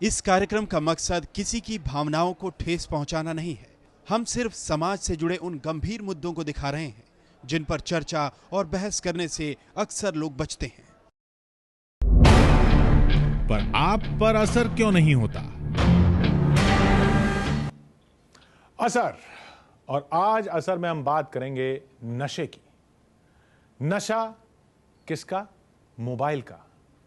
इस कार्यक्रम का मकसद किसी की भावनाओं को ठेस पहुंचाना नहीं है। हम सिर्फ समाज से जुड़े उन गंभीर मुद्दों को दिखा रहे हैं जिन पर चर्चा और बहस करने से अक्सर लोग बचते हैं। पर आप पर असर क्यों नहीं होता? असर। और आज असर में हम बात करेंगे नशे की। नशा किसका? मोबाइल का।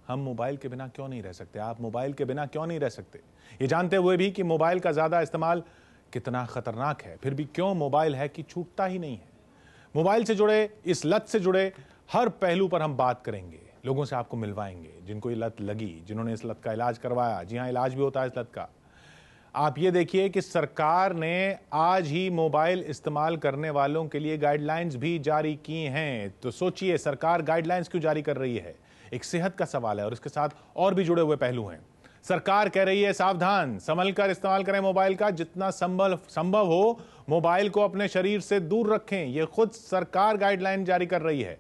हम मोबाइल के बिना क्यों नहीं रह सकते? आप मोबाइल के बिना क्यों नहीं रह सकते? ये जानते हुए भी कि मोबाइल का ज्यादा इस्तेमाल कितना खतरनाक है, फिर भी क्यों मोबाइल है कि छूटता ही नहीं है। मोबाइल से जुड़े, इस लत से जुड़े हर पहलू पर हम बात करेंगे। लोगों से आपको मिलवाएंगे जिनको ये लत लगी, जिन्होंने इस लत का इलाज करवाया। जी हां, इलाज भी होता है इस लत का। आप ये देखिए कि सरकार ने आज ही मोबाइल इस्तेमाल करने वालों के लिए गाइडलाइंस भी जारी की हैं। तो सोचिए, सरकार गाइडलाइंस क्यों जारी कर रही है? एक सेहत का सवाल है और इसके साथ और भी जुड़े हुए पहलू हैं। सरकार कह रही है सावधान, संभल कर इस्तेमाल करें मोबाइल का, जितना संभव हो मोबाइल को अपने शरीर से दूर रखें। यह खुद सरकार गाइडलाइन जारी कर रही है,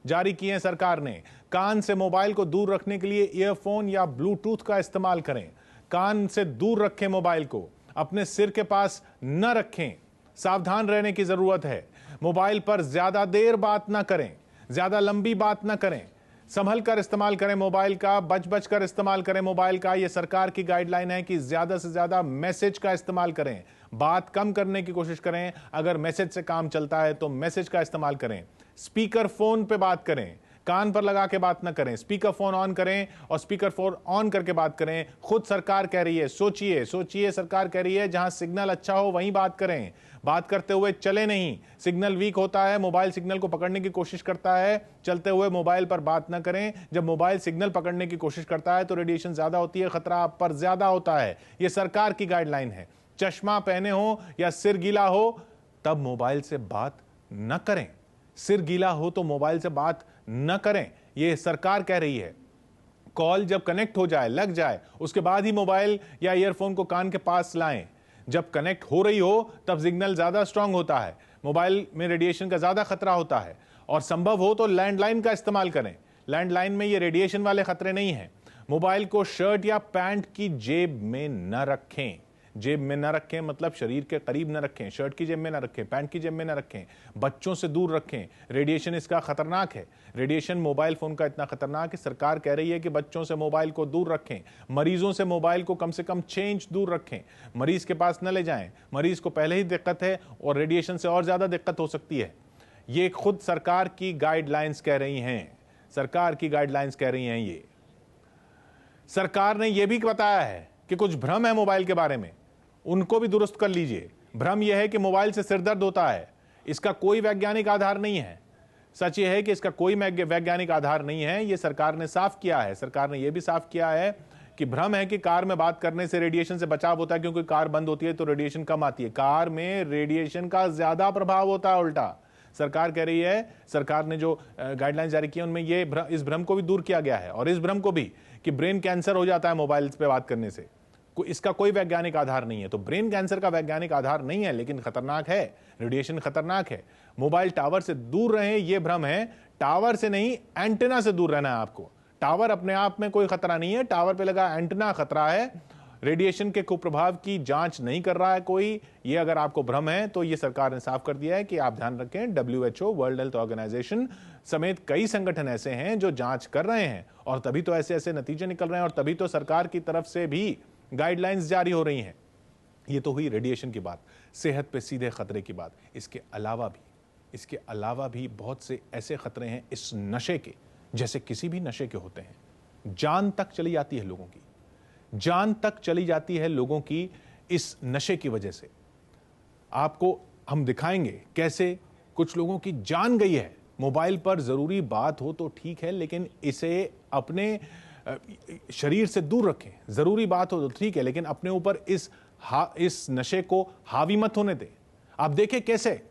जारी की है सरकार ने। कान से मोबाइल को दूर रखने के लिए ईयरफोन या ब्लूटूथ का इस्तेमाल करें। कान से दूर रखें मोबाइल को, अपने सिर के पास न रखें। सावधान रहने की जरूरत है। मोबाइल पर ज्यादा देर बात ना करें, ज्यादा लंबी बात ना करें। संभल कर इस्तेमाल करें मोबाइल का, बच बच कर इस्तेमाल करें मोबाइल का। यह सरकार की गाइडलाइन है कि ज्यादा से ज्यादा मैसेज का इस्तेमाल करें, बात कम करने की कोशिश करें। अगर मैसेज से काम चलता है तो मैसेज का इस्तेमाल करें। स्पीकर फोन पे बात करें, कान पर लगा के बात ना करें। स्पीकर फोन ऑन करें और स्पीकर फोन ऑन करके बात करें। खुद सरकार कह रही है, सोचिए सरकार कह रही है जहां सिग्नल अच्छा हो वहीं बात करें। बात करते हुए चले नहीं, सिग्नल वीक होता है, मोबाइल सिग्नल को पकड़ने की कोशिश करता है। चलते हुए मोबाइल पर बात ना करें। जब मोबाइल सिग्नल पकड़ने की कोशिश करता है तो रेडिएशन ज्यादा होती है, खतरा आप पर ज्यादा होता है। यह सरकार की गाइडलाइन है। चश्मा पहने हो या सिर गीला हो तब मोबाइल से बात न करें। सिर गीला हो तो मोबाइल से बात न करें, यह सरकार कह रही है। कॉल जब कनेक्ट हो जाए, लग जाए, उसके बाद ही मोबाइल या ईयरफोन को कान के पास लाएं। जब कनेक्ट हो रही हो तब सिग्नल ज्यादा स्ट्रांग होता है, मोबाइल में रेडिएशन का ज्यादा खतरा होता है। और संभव हो तो लैंडलाइन का इस्तेमाल करें। लैंडलाइन में ये रेडिएशन वाले खतरे नहीं हैं। मोबाइल को शर्ट या पैंट की जेब में न रखें। जेब में न रखें मतलब शरीर के करीब न रखें। शर्ट की जेब में न रखें, पैंट की जेब में न रखें। बच्चों से दूर रखें, रेडिएशन इसका खतरनाक है। रेडिएशन मोबाइल फोन का इतना खतरनाक है, सरकार कह रही है कि बच्चों से मोबाइल को दूर रखें। मरीजों से मोबाइल को कम से कम 6 इंच दूर रखें। मरीज के पास न ले जाएं, मरीज को पहले ही दिक्कत है और रेडिएशन से और ज्यादा दिक्कत हो सकती है। ये खुद सरकार की गाइडलाइंस कह रही हैं। सरकार की गाइडलाइंस कह रही हैं। ये सरकार ने यह भी बताया है कि कुछ भ्रम है मोबाइल के बारे में, उनको भी दुरुस्त कर लीजिए। भ्रम यह है कि मोबाइल से सिरदर्द होता है, इसका कोई वैज्ञानिक आधार नहीं है। सच यह है कि इसका कोई वैज्ञानिक आधार नहीं है, यह सरकार ने साफ किया है। सरकार ने यह भी साफ किया है कि भ्रम है कि कार में बात करने से रेडिएशन से बचाव होता है, क्योंकि कार बंद होती है तो रेडिएशन कम आती है। कार में रेडिएशन का ज्यादा प्रभाव होता है उल्टा। सरकार कह रही है, सरकार ने जो गाइडलाइंस जारी की उनमें इस भ्रम को भी दूर किया गया है, और इस भ्रम को भी कि ब्रेन कैंसर हो जाता है मोबाइल पे बात करने से, इसका कोई वैज्ञानिक आधार नहीं है। तो ब्रेन कैंसर का वैज्ञानिक आधार नहीं है, लेकिन खतरनाक है, रेडिएशन खतरनाक है। मोबाइल टावर से दूर रहें, यह भ्रम है। टावर से नहीं, एंटेना से दूर रहना है आपको। टावर अपने आप में कोई खतरा नहीं है, टावर पे लगा एंटेना खतरा है। रेडिएशन के कुप्रभाव की जांच नहीं कर रहा है कोई। ये अगर आपको भ्रम है तो ये सरकार ने साफ कर दिया है कि आप ध्यान रखें। WHO, वर्ल्ड हेल्थ ऑर्गेनाइजेशन समेत कई संगठन ऐसे हैं जो जांच कर रहे हैं, और तभी तो ऐसे ऐसे नतीजे निकल रहे हैं, और तभी तो सरकार की तरफ से भी गाइडलाइंस जारी हो रही हैं। ये तो हुई रेडिएशन की बात, सेहत पे सीधे खतरे की बात। इसके अलावा भी बहुत से ऐसे खतरे हैं इस नशे के, जैसे किसी भी नशे के होते हैं। जान तक चली जाती है लोगों की, जान तक चली जाती है लोगों की इस नशे की वजह से। आपको हम दिखाएंगे कैसे कुछ लोगों की जान गई है। मोबाइल पर जरूरी बात हो तो ठीक है, लेकिन इसे अपने शरीर से दूर रखें। जरूरी बात हो तो ठीक है, लेकिन अपने ऊपर इस नशे को हावी मत होने दें। आप देखें कैसे,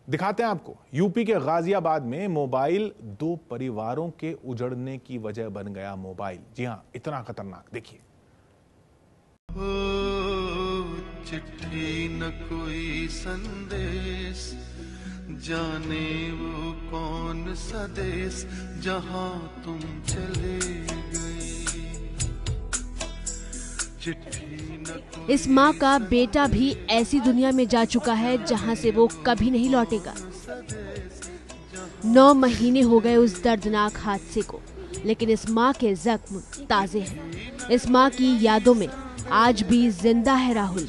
दिखाते हैं आपको। यूपी के गाजियाबाद में मोबाइल 2 परिवारों के उजड़ने की वजह बन गया। मोबाइल, जी हां, इतना खतरनाक। देखिए। चिट्ठी न कोई संदेश, जाने वो कौन सा देश जहां तुम चले गए। इस माँ का बेटा भी ऐसी दुनिया में जा चुका है जहाँ से वो कभी नहीं लौटेगा। 9 महीने हो गए उस दर्दनाक हादसे को, लेकिन इस माँ के जख्म ताजे हैं। इस माँ की यादों में आज भी जिंदा है राहुल।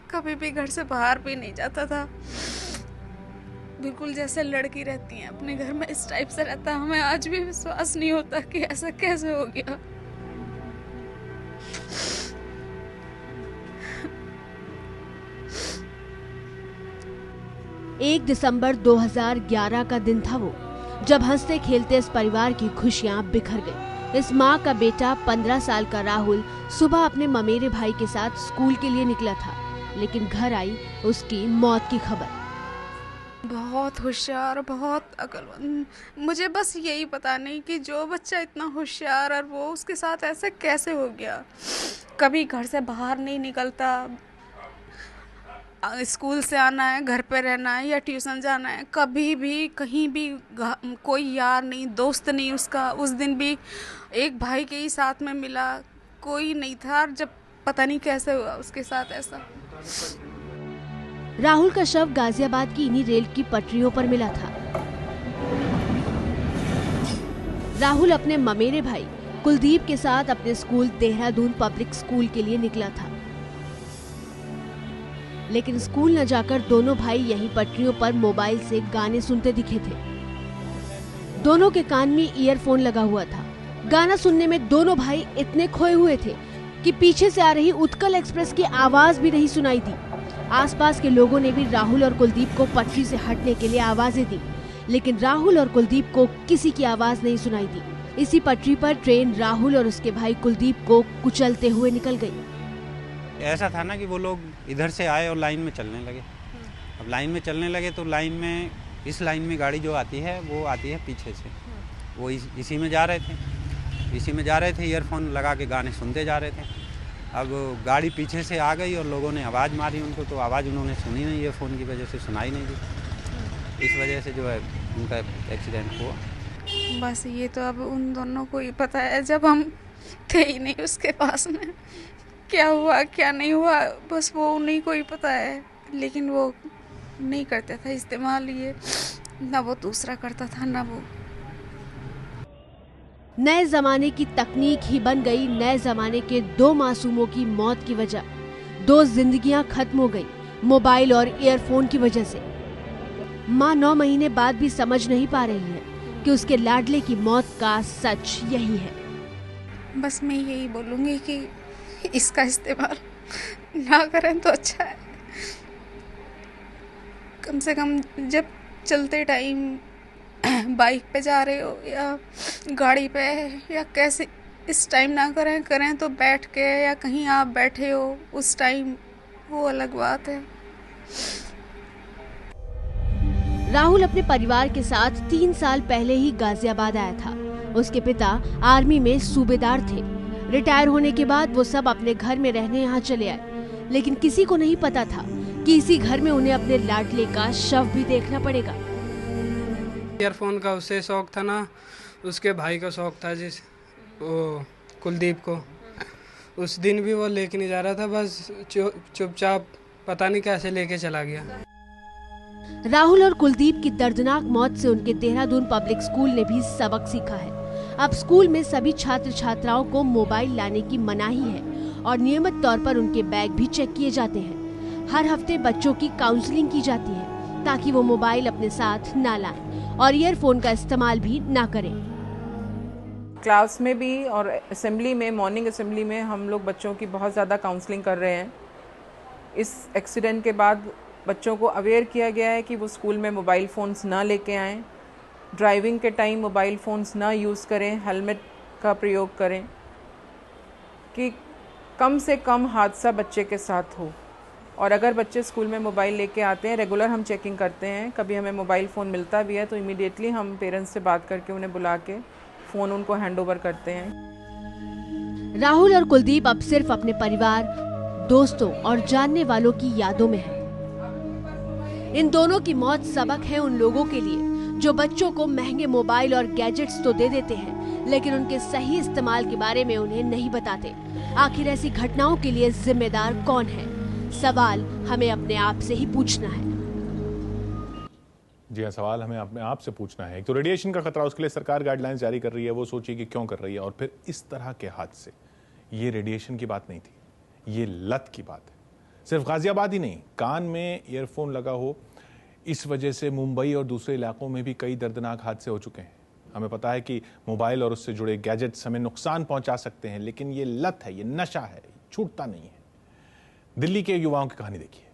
कभी भी घर से बाहर भी नहीं जाता था, बिल्कुल जैसे लड़की रहती है अपने घर में, इस टाइप से रहता। हमें आज भी विश्वास नहीं होता कि ऐसा कैसे हो गया। 1 दिसंबर 2011 का दिन था वो, जब हंसते खेलते इस परिवार की खुशियां बिखर गई। इस माँ का बेटा 15 साल का राहुल सुबह अपने ममेरे भाई के साथ स्कूल के लिए निकला था, लेकिन घर आई उसकी मौत की खबर। बहुत होशियार, बहुत अक्लमंद। मुझे बस यही पता नहीं कि जो बच्चा इतना होशियार और वो उसके साथ ऐसे कैसे हो गया। कभी घर से बाहर नहीं निकलता, स्कूल से आना है, घर पे रहना है या ट्यूशन जाना है, कभी भी कहीं भी कोई यार नहीं, दोस्त नहीं उसका। उस दिन भी एक भाई के ही साथ में मिला, कोई नहीं था। जब पता नहीं कैसे हुआ उसके साथ ऐसा। राहुल का शव गाजियाबाद की इन्हीं रेल की पटरियों पर मिला था। राहुल अपने ममेरे भाई कुलदीप के साथ अपने स्कूल देहरादून पब्लिक स्कूल के लिए निकला था, लेकिन स्कूल न जाकर दोनों भाई यहीं पटरियों पर मोबाइल से गाने सुनते दिखे थे। दोनों के कान में ईयरफोन लगा हुआ था। गाना सुनने में दोनों भाई इतने खोए हुए थे कि पीछे से आ रही उत्कल एक्सप्रेस की आवाज भी नहीं सुनाई दी। आसपास के लोगों ने भी राहुल और कुलदीप को पटरी से हटने के लिए आवाजें दी, लेकिन राहुल और कुलदीप को किसी की आवाज नहीं सुनाई दी। इसी पटरी पर ट्रेन राहुल और उसके भाई कुलदीप को कुचलते हुए निकल गई। ऐसा था ना कि वो लोग इधर से आए और लाइन में चलने लगे। अब लाइन में चलने लगे तो लाइन में, इस लाइन में गाड़ी जो आती है वो आती है पीछे से। वो इसी में जा रहे थे, ईयरफोन लगा के गाने सुनते जा रहे थे। अब गाड़ी पीछे से आ गई और लोगों ने आवाज़ मारी उनको, तो आवाज़ उन्होंने सुनी नहीं, ईयरफोन की वजह से सुनाई नहीं दी। इस वजह से जो है उनका एक्सीडेंट हुआ। बस ये तो अब उन दोनों को ही पता है, जब हम थे ही नहीं उसके पास में, क्या हुआ क्या नहीं हुआ बस वो उन्हीं को ही पता है। लेकिन वो नहीं करता था इस्तेमाल, ये ना वो दूसरा करता था ना वो। नए जमाने की तकनीक ही बन गई नए जमाने के 2 मासूमों की मौत की वजह। 2 जिंदगियां खत्म हो गई मोबाइल और ईयरफोन की वजह से। माँ 9 महीने बाद भी समझ नहीं पा रही है कि उसके लाडले की मौत का सच यही है। बस मैं यही बोलूँगी कि इसका इस्तेमाल ना करें तो अच्छा है। कम से कम जब चलते टाइम बाइक पे जा रहे हो या गाड़ी पे या कैसे, इस टाइम ना करें तो बैठ के या कहीं आप बैठे हो उस टाइम, वो अलग बात है। राहुल अपने परिवार के साथ 3 साल पहले ही गाजियाबाद आया था। उसके पिता आर्मी में सूबेदार थे। रिटायर होने के बाद वो सब अपने घर में रहने यहाँ चले आए, लेकिन किसी को नहीं पता था कि इसी घर में उन्हें अपने लाडले का शव भी देखना पड़ेगा। ईयरफोन का उसे शौक था ना, उसके भाई का शौक था वो कुलदीप को। उस दिन भी वो लेके नहीं जा रहा था, बस चुपचाप पता नहीं कैसे लेके चला गया। राहुल और कुलदीप की दर्दनाक मौत से उनके देहरादून पब्लिक स्कूल ने भी सबक सीखा है। अब स्कूल में सभी छात्र छात्राओं को मोबाइल लाने की मनाही है और नियमित तौर पर उनके बैग भी चेक किए जाते हैं। हर हफ्ते बच्चों की काउंसलिंग की जाती है ताकि वो मोबाइल अपने साथ ना लाएं और ईयरफोन का इस्तेमाल भी ना करें। क्लास में भी और असेंबली में, मॉर्निंग असेंबली में हम लोग बच्चों की बहुत ज़्यादा काउंसलिंग कर रहे हैं। इस एक्सीडेंट के बाद बच्चों को अवेयर किया गया है कि वो स्कूल में मोबाइल फ़ोन्स ना लेके आएँ, ड्राइविंग के टाइम मोबाइल फ़ोन्स ना यूज़ करें, हेलमेट का प्रयोग करें, कि कम से कम हादसा बच्चे के साथ हो। और अगर बच्चे स्कूल में मोबाइल लेके आते हैं, रेगुलर हम चेकिंग करते हैं, कभी हमें मोबाइल फ़ोन मिलता भी है तो इमीडिएटली हम पेरेंट्स से बात करके उन्हें बुला के फ़ोन उनको हैंड ओवर करते हैं। राहुल और कुलदीप अब सिर्फ अपने परिवार, दोस्तों और जानने वालों की यादों में हैं। इन दोनों की मौत सबक है उन लोगों के लिए जो बच्चों को महंगे मोबाइल और गैजेट्स तो दे देते हैं, लेकिन उनके सही इस्तेमाल के बारे में उन्हें नहीं बताते। आखिर ऐसी घटनाओं के लिए जिम्मेदार कौन है? सवाल हमें अपने आप से ही पूछना है। जी हाँ, सवाल हमें अपने आप से पूछना है। एक तो रेडिएशन का खतरा, उसके लिए सरकार गाइडलाइंस जारी कर रही है, वो सोचिए कि क्यों कर रही है। और फिर इस तरह के हादसे, ये रेडिएशन की बात नहीं थी, ये लत की बात है। सिर्फ गाजियाबाद ही नहीं, कान में ईयरफोन लगा हो, इस वजह से मुंबई और दूसरे इलाकों में भी कई दर्दनाक हादसे हो चुके हैं। हमें पता है कि मोबाइल और उससे जुड़े गैजेट्स हमें नुकसान पहुंचा सकते हैं, लेकिन ये लत है, ये नशा है, छूटता नहीं है। दिल्ली के युवाओं की कहानी देखिए।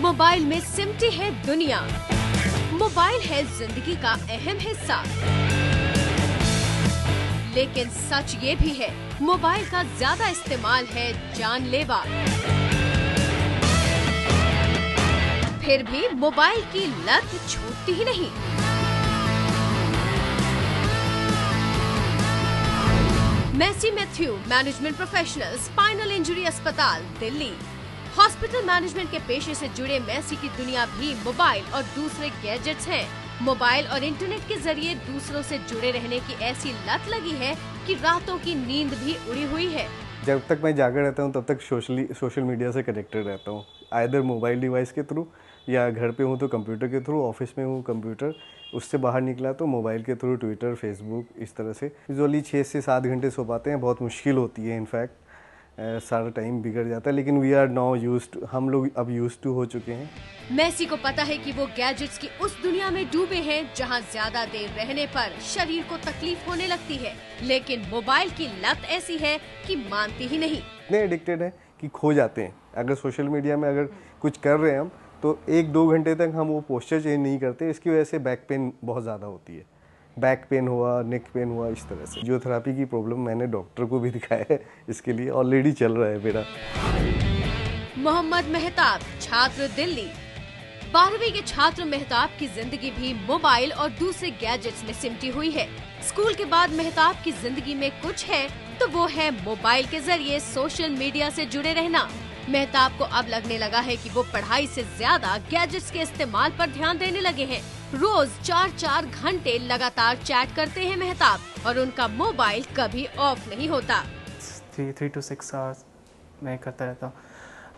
मोबाइल में सिमटी है दुनिया। मोबाइल है जिंदगी का अहम हिस्सा। लेकिन सच ये भी है, मोबाइल का ज्यादा इस्तेमाल है जानलेवा। फिर भी मोबाइल की लत छूटती ही नहीं। Macy Matthew, management professional, spinal injury अस्पताल, दिल्ली। हॉस्पिटल मैनेजमेंट के पेशे से जुड़े मेसी की दुनिया भी मोबाइल और दूसरे गैजेट्स हैं। मोबाइल और इंटरनेट के जरिए दूसरों से जुड़े रहने की ऐसी लत लगी है कि रातों की नींद भी उड़ी हुई है। जब तक मैं जागा रहता हूँ तब तक सोशल मीडिया से कनेक्टेड रहता हूँ, आइदर मोबाइल डिवाइस के थ्रू, या घर पे हूँ तो कंप्यूटर के थ्रू, ऑफिस में हूँ कंप्यूटर, उससे बाहर निकला तो मोबाइल के थ्रू, ट्विटर, फेसबुक, इस तरह से। यूजुअली 6 से 7 घंटे सो पाते हैं, बहुत मुश्किल होती है। इनफैक्ट सारा टाइम बिगड़ जाता है, लेकिन वी आर नाउ यूज्ड, हम लोग अब यूज्ड टू हो चुके हैं। मेसी को पता है कि वो गैजेट्स की उस दुनिया में डूबे हैं जहां ज्यादा देर रहने पर शरीर को तकलीफ होने लगती है, लेकिन मोबाइल की लत ऐसी है कि मानती ही नहीं। इतने एडिक्टेड है कि खो जाते हैं। अगर सोशल मीडिया में अगर कुछ कर रहे हैं हम, तो 1-2 घंटे तक हम वो पोस्चर चेंज नहीं करते। इसकी वजह से बैक पेन बहुत ज़्यादा होती है, बैक पेन हुआ, नेक पेन हुआ, इस तरह से। फिजियोथेरेपी की प्रॉब्लम मैंने डॉक्टर को भी दिखाया है, इसके लिए ऑलरेडी चल रहा है मेरा। मोहम्मद मेहताब, छात्र, दिल्ली। 12वीं के छात्र मेहताब की जिंदगी भी मोबाइल और दूसरे गैजेट्स में सिमटी हुई है। स्कूल के बाद मेहताब की जिंदगी में कुछ है तो वो है मोबाइल के जरिए सोशल मीडिया से जुड़े रहना। मेहताब को अब लगने लगा है कि वो पढ़ाई से ज्यादा गैजेट्स के इस्तेमाल पर ध्यान देने लगे हैं। रोज 4-4 घंटे लगातार चैट करते हैं मेहताब, और उनका मोबाइल कभी ऑफ नहीं होता। 3 to 6 आवर्स मैं करता रहता हूँ,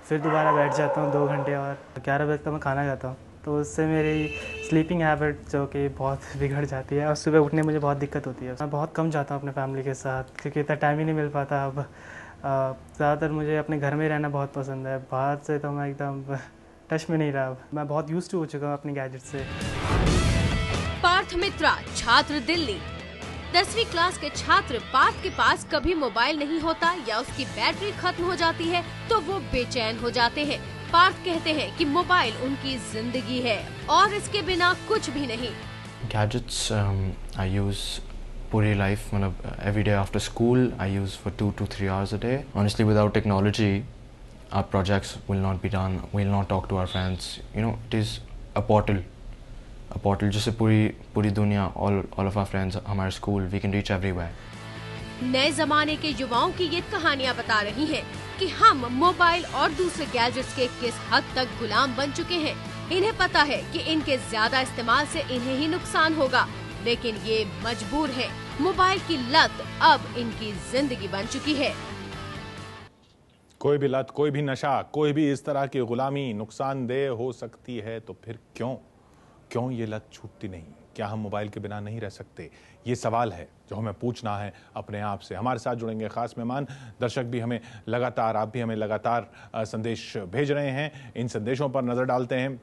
फिर दोबारा बैठ जाता हूँ 2 घंटे, और 11 बजे तक मैं खाना खाता हूँ। तो उससे मेरी स्लीपिंग हैबिट जो कि बहुत बिगड़ जाती है, और सुबह उठने में मुझे बहुत दिक्कत होती है। मैं बहुत कम जाता हूँ अपने फैमिली के साथ, क्योंकि इतना टाइम ही नहीं मिल पाता। अब ज़्यादातर मुझे अपने घर में रहना बहुत पसंद है, बाहर से तो मैं एकदम टच में नहीं रहा। मैं बहुत यूज्ड टू हो चुका हूँ अपनी गैजेट से। पार्थ मित्रा, छात्र, दिल्ली। 10वीं क्लास के छात्र पार्थ के पास कभी मोबाइल नहीं होता या उसकी बैटरी खत्म हो जाती है तो वो बेचैन हो जाते हैं। पार्थ कहते हैं कि मोबाइल उनकी जिंदगी है और इसके बिना कुछ भी नहीं। गैजेट्स आई यूज पूरी लाइफ, मतलब every day after school I use for 2 to 3 hours a day. Honestly, without technology, our projects will not be done. We'll not talk to our friends. You know, it is a portal जिससे पूरी दुनिया, all of our friends, हमारे school, we can reach everywhere. नए जमाने के युवाओं की ये कहानियाँ बता रही हैं कि हम मोबाइल और दूसरे गैजेट्स के किस हद तक गुलाम बन चुके हैं। इन्हें पता है कि इनके ज्यादा इस्तेमाल से इन्हें ही नुकसान होगा, लेकिन ये मजबूर है। मोबाइल की लत अब इनकी जिंदगी बन चुकी है। कोई भी लत, कोई भी नशा, कोई भी इस तरह की गुलामी नुकसानदेह हो सकती है, तो फिर क्यों ये लत छूटती नहीं? क्या हम मोबाइल के बिना नहीं रह सकते? ये सवाल है जो हमें पूछना है अपने आप से। हमारे साथ जुड़ेंगे खास मेहमान, दर्शक भी हमें लगातार, आप भी हमें लगातार संदेश भेज रहे हैं। इन संदेशों पर नजर डालते हैं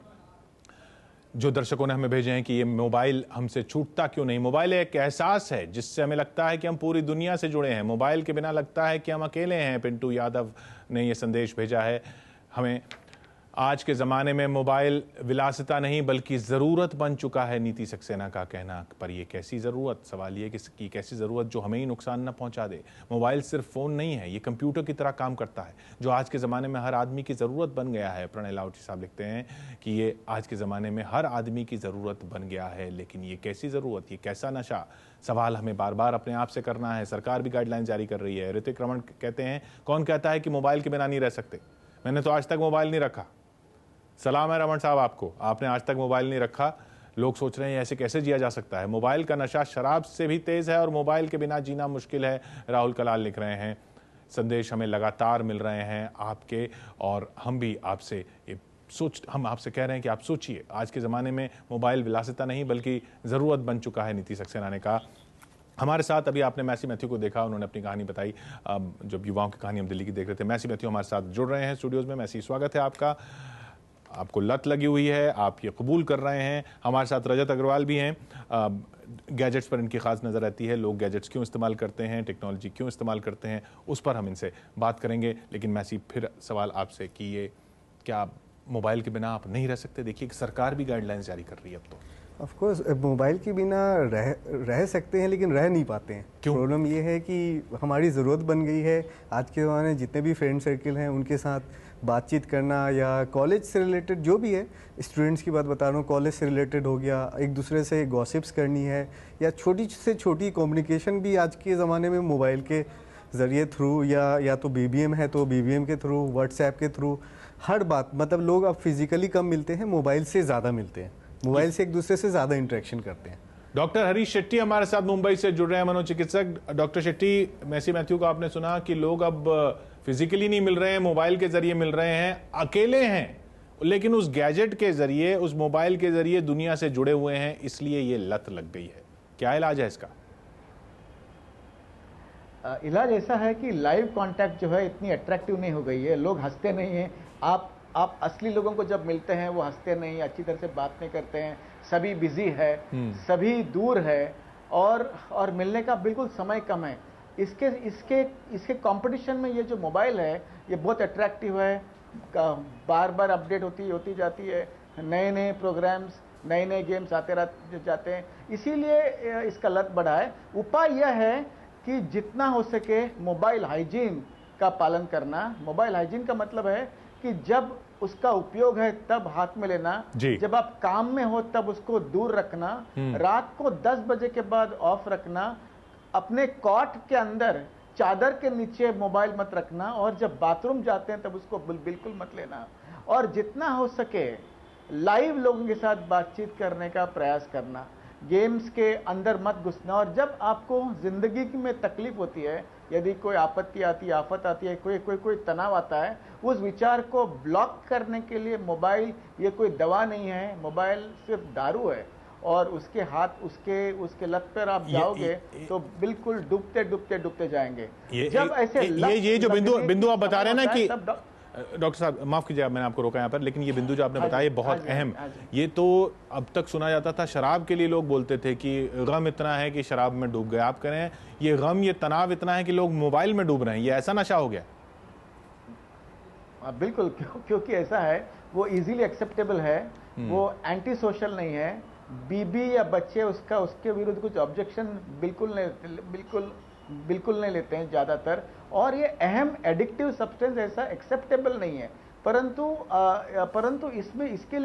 जो दर्शकों ने हमें भेजे हैं कि ये मोबाइल हमसे छूटता क्यों नहीं। मोबाइल एक एहसास है जिससे हमें लगता है कि हम पूरी दुनिया से जुड़े हैं, मोबाइल के बिना लगता है कि हम अकेले हैं। पिंटू यादव ने ये संदेश भेजा है हमें। आज के ज़माने में मोबाइल विलासिता नहीं बल्कि ज़रूरत बन चुका है, नीति सक्सेना का कहना। पर ये कैसी ज़रूरत? सवाल ये कि कैसी ज़रूरत जो हमें ही नुकसान न पहुंचा दे। मोबाइल सिर्फ फ़ोन नहीं है, ये कंप्यूटर की तरह काम करता है जो आज के ज़माने में हर आदमी की ज़रूरत बन गया है। प्रणय लाहौटी साहब लिखते हैं कि ये आज के ज़माने में हर आदमी की ज़रूरत बन गया है, लेकिन ये कैसी ज़रूरत, ये कैसा नशा? सवाल हमें बार बार अपने आप से करना है। सरकार भी गाइडलाइन जारी कर रही है। ऋतिक रमन कहते हैं, कौन कहता है कि मोबाइल के बिना नहीं रह सकते? मैंने तो आज तक मोबाइल नहीं रखा। सलाम है रमन साहब आपको, आपने आज तक मोबाइल नहीं रखा। लोग सोच रहे हैं ऐसे कैसे जिया जा सकता है। मोबाइल का नशा शराब से भी तेज है और मोबाइल के बिना जीना मुश्किल है। राहुल कलाल लिख रहे हैं। संदेश हमें लगातार मिल रहे हैं आपके, और हम भी आपसे हम आपसे कह रहे हैं कि आप सोचिए, आज के ज़माने में मोबाइल विलासिता नहीं बल्कि ज़रूरत बन चुका है, नीति सक्सेना ने कहा। हमारे साथ अभी आपने मैसी मैथ्यू को देखा, उन्होंने अपनी कहानी बताई। जब युवाओं की कहानी हम दिल्ली की देख रहे थे, मैसी मैथ्यू हमारे साथ जुड़ रहे हैं स्टूडियोज़ में। मैसी, स्वागत है आपका। आपको लत लगी हुई है, आप ये कबूल कर रहे हैं। हमारे साथ रजत अग्रवाल भी हैं। गैजेट्स पर इनकी ख़ास नज़र रहती है। लोग गैजेट्स क्यों इस्तेमाल करते हैं, टेक्नोलॉजी क्यों इस्तेमाल करते हैं, उस पर हम इनसे बात करेंगे। लेकिन मैसी, फिर सवाल आपसे कि ये क्या मोबाइल के बिना आप नहीं रह सकते? देखिए, सरकार भी गाइडलाइंस जारी कर रही है अब तो। ऑफ कोर्स मोबाइल के बिना रह सकते हैं, लेकिन रह नहीं पाते हैं। क्यों? प्रॉब्लम ये है कि हमारी ज़रूरत बन गई है। आज के ज़माने में जितने भी फ्रेंड सर्किल हैं उनके साथ बातचीत करना, या कॉलेज से रिलेटेड जो भी है, स्टूडेंट्स की बात बता रहा हूँ, कॉलेज से रिलेटेड हो गया, एक दूसरे से गॉसिप्स करनी है, या छोटी से छोटी कम्युनिकेशन भी आज के ज़माने में मोबाइल के ज़रिए थ्रू, या तो BBM है तो BBM के थ्रू, व्हाट्सएप के थ्रू, हर बात। मतलब लोग अब फिजिकली कम मिलते हैं, मोबाइल से ज़्यादा मिलते हैं, मोबाइल से एक दूसरे से ज़्यादा इंटरेक्शन करते हैं। डॉक्टर हरीश शेट्टी हमारे साथ मुंबई से जुड़ रहे हैं, मनोचिकित्सक। डॉक्टर शेट्टी, मैसी मैथ्यू का आपने सुना कि लोग अब फिजिकली नहीं मिल रहे हैं, मोबाइल के जरिए मिल रहे हैं, अकेले हैं, लेकिन उस गैजेट के जरिए, उस मोबाइल के जरिए दुनिया से जुड़े हुए हैं, इसलिए ये लत लग गई है। क्या इलाज है इसका? इलाज ऐसा है कि लाइव कांटेक्ट जो है इतनी अट्रैक्टिव नहीं हो गई है। लोग हंसते नहीं हैं। आप असली लोगों को जब मिलते हैं वो हंसते नहीं, अच्छी तरह से बात नहीं करते हैं, सभी बिजी है, सभी दूर है, और मिलने का बिल्कुल समय कम है। इसके कंपटीशन में ये जो मोबाइल है ये बहुत अट्रैक्टिव है। बार बार अपडेट होती जाती है, नए नए प्रोग्राम्स, नए नए गेम्स आते जाते हैं, इसीलिए इसका लत बढ़ा है। उपाय यह है कि जितना हो सके मोबाइल हाइजीन का पालन करना। मोबाइल हाइजीन का मतलब है कि जब उसका उपयोग है तब हाथ में लेना, जब आप काम में हो तब उसको दूर रखना, रात को 10 बजे के बाद ऑफ रखना, अपने कॉट के अंदर चादर के नीचे मोबाइल मत रखना, और जब बाथरूम जाते हैं तब उसको बिल्कुल मत लेना, और जितना हो सके लाइव लोगों के साथ बातचीत करने का प्रयास करना, गेम्स के अंदर मत घुसना। और जब आपको जिंदगी में तकलीफ होती है, यदि कोई आपत्ति आती है, आफत आती है, कोई तनाव आता है, उस विचार को ब्लॉक करने के लिए मोबाइल ये कोई दवा नहीं है, मोबाइल सिर्फ दारू है, और उसके हाथ उसके लत पर आप जाओगे तो बिल्कुल डूबते जाएंगे। जब ऐसे ये जो बिंदु आप बता रहे हैं ना कि डॉक्टर साहब, माफ कीजिए मैंने आपको रोका यहाँ पर, लेकिन ये बिंदु जो आपने बताया बहुत अहम। ये तो अब तक सुना जाता था, शराब के लिए लोग बोलते थे कि गम इतना है कि शराब में डूब गए। आप कह रहे हैं ये गम, ये तनाव इतना है कि लोग मोबाइल में डूब रहे हैं, ये ऐसा नशा हो गया? बिल्कुल, क्योंकि ऐसा है, वो इजीली एक्सेप्टेबल है, वो एंटी सोशल नहीं है। बीबी या बच्चे उसके विरुद्ध कुछ ऑब्जेक्शन बिल्कुल नहीं लेते हैं ज़्यादातर, और ये अहम एडिक्टिव सब्सटेंस ऐसा एक्सेप्टेबल नहीं है। परंतु इसके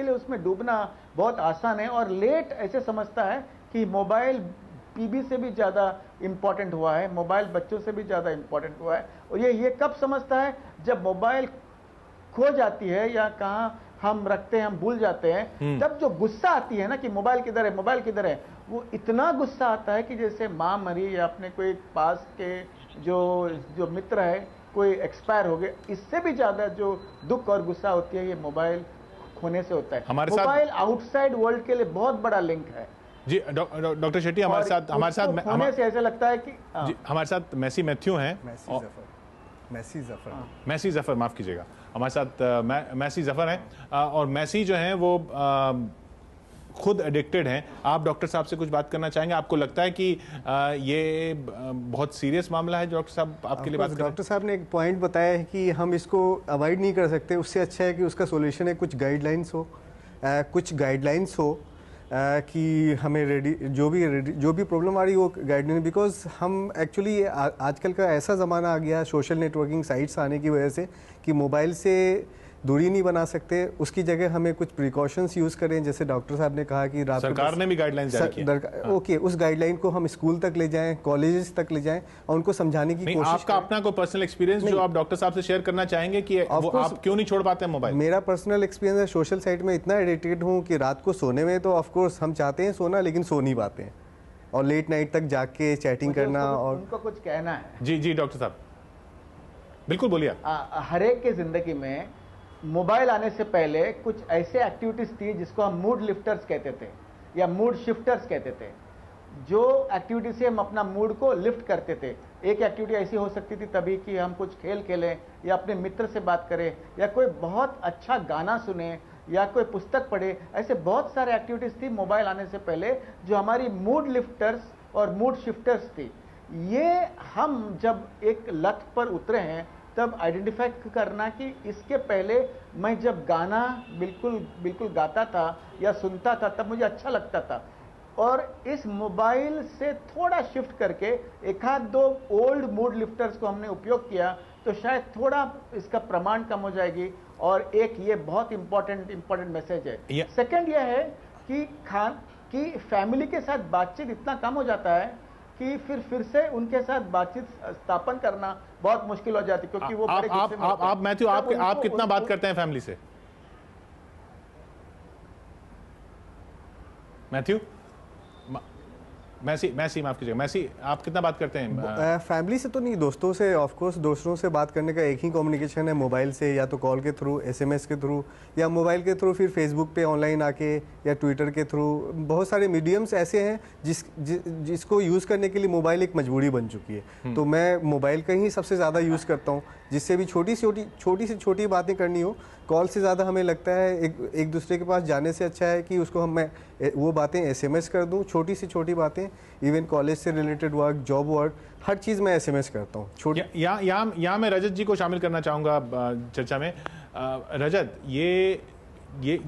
लिए उसमें डूबना बहुत आसान है, और लेट ऐसे समझता है कि मोबाइल पीबी से भी ज़्यादा इम्पोर्टेंट हुआ है, मोबाइल बच्चों से भी ज़्यादा इम्पोर्टेंट हुआ है। और ये कब समझता है? जब मोबाइल खो जाती है या कहाँ हम रखते हैं, हम भूल जाते हैं, तब जो गुस्सा आती है ना कि मोबाइल किधर है, वो इतना गुस्सा आता है कि जैसे माँ मरी या अपने कोई पास के जो मित्र है कोई एक्सपायर हो गए, इससे भी ज्यादा जो दुख और गुस्सा होती है ये मोबाइल खोने से होता है। मोबाइल आउटसाइड वर्ल्ड के लिए बहुत बड़ा लिंक है। जी डॉक्टर शेट्टी हमारे साथ ऐसा लगता है कि हमारे साथ मैसी मैथ्यू हैं, मैसी जफर माफ कीजिएगा, हमारे साथ मैसी जफर हैं, और मैसी जो हैं वो खुद एडिक्टेड हैं। आप डॉक्टर साहब से कुछ बात करना चाहेंगे? आपको लगता है कि ये बहुत सीरियस मामला है? डॉक्टर साहब आपके लिए बात डॉक्टर साहब ने एक पॉइंट बताया है कि हम इसको अवॉइड नहीं कर सकते, उससे अच्छा है कि उसका सॉल्यूशन है कुछ गाइडलाइंस हो, कि हमें जो भी प्रॉब्लम आ रही है वो गाइडलाइन, बिकॉज हम एक्चुअली आजकल का ऐसा ज़माना आ गया सोशल नेटवर्किंग साइट्स आने की वजह से कि मोबाइल से दूरी नहीं बना सकते। उसकी जगह हमें कुछ प्रिकॉशंस यूज़ करें, जैसे डॉक्टर साहब ने कहा कि रात सरकार ने भी गाइडलाइन जारी की है। ओके, उस गाइडलाइन को हम स्कूल तक ले जाएं, कॉलेजेस तक ले जाएं और उनको समझाने की कोशिश। आपका अपना कोई पर्सनल एक्सपीरियंस जो आप डॉक्टर साहब से शेयर करना चाहेंगे कि वो आप क्यों नहीं छोड़ पाते हैं मोबाइल? मेरा पर्सनल एक्सपीरियंस है, सोशल साइट में इतना एडिक्टेड हूँ कि रात को सोने में तो ऑफकोर्स हम चाहते हैं सोना, लेकिन सो नहीं पाते हैं और लेट नाइट तक जाग के चैटिंग करना। और उनको कुछ कहना है। जी डॉक्टर साहब बिल्कुल बोलिए। हर एक के जिंदगी में मोबाइल आने से पहले कुछ ऐसे एक्टिविटीज थी जिसको हम मूड लिफ्टर्स कहते थे या मूड शिफ्टर्स कहते थे, जो एक्टिविटी से हम अपना मूड को लिफ्ट करते थे। एक एक्टिविटी ऐसी हो सकती थी तभी कि हम कुछ खेल खेलें या अपने मित्र से बात करें या कोई बहुत अच्छा गाना सुने या कोई पुस्तक पढ़े। ऐसे बहुत सारे एक्टिविटीज थी मोबाइल आने से पहले जो हमारी मूड लिफ्टर्स और मूड शिफ्टर्स थी। ये हम जब एक लत पर उतरे हैं तब आइडेंटिफाई करना कि इसके पहले मैं जब गाना बिल्कुल गाता था या सुनता था तब मुझे अच्छा लगता था, और इस मोबाइल से थोड़ा शिफ्ट करके एक आध दो ओल्ड मूड लिफ्टर्स को हमने उपयोग किया तो शायद थोड़ा इसका प्रमाण कम हो जाएगी। और एक ये बहुत इंपॉर्टेंट मैसेज है। सेकंड ये है कि फैमिली के साथ बातचीत इतना कम हो जाता है कि फिर से उनके साथ बातचीत स्थापन करना बहुत मुश्किल हो जाती, क्योंकि वो बड़े गुस्से में होते हैं। आप मैथ्यू आप कितना बात करते हैं फैमिली से? मैथ्यू मैसी माफ कीजिएगा, मैसी आप कितना बात करते हैं? फैमिली से तो नहीं, दोस्तों से। ऑफ कोर्स दोस्तों से बात करने का एक ही कम्युनिकेशन है मोबाइल से, या तो कॉल के थ्रू, एसएमएस के थ्रू या मोबाइल के थ्रू, फिर फेसबुक पे ऑनलाइन आके या ट्विटर के थ्रू। बहुत सारे मीडियम्स ऐसे हैं जिसको यूज़ करने के लिए मोबाइल एक मजबूरी बन चुकी है। तो मैं मोबाइल का ही सबसे ज़्यादा यूज़ करता हूँ, जिससे भी छोटी से छोटी बातें करनी हो। कॉल से ज़्यादा हमें लगता है एक दूसरे के पास जाने से अच्छा है कि उसको मैं वो बातें एसएमएस कर दूं। छोटी से छोटी बातें, इवन कॉलेज से रिलेटेड वर्क, जॉब वर्क, हर चीज़ मैं एसएमएस करता हूँ। यहाँ मैं रजत जी को शामिल करना चाहूँगा चर्चा में। रजत, ये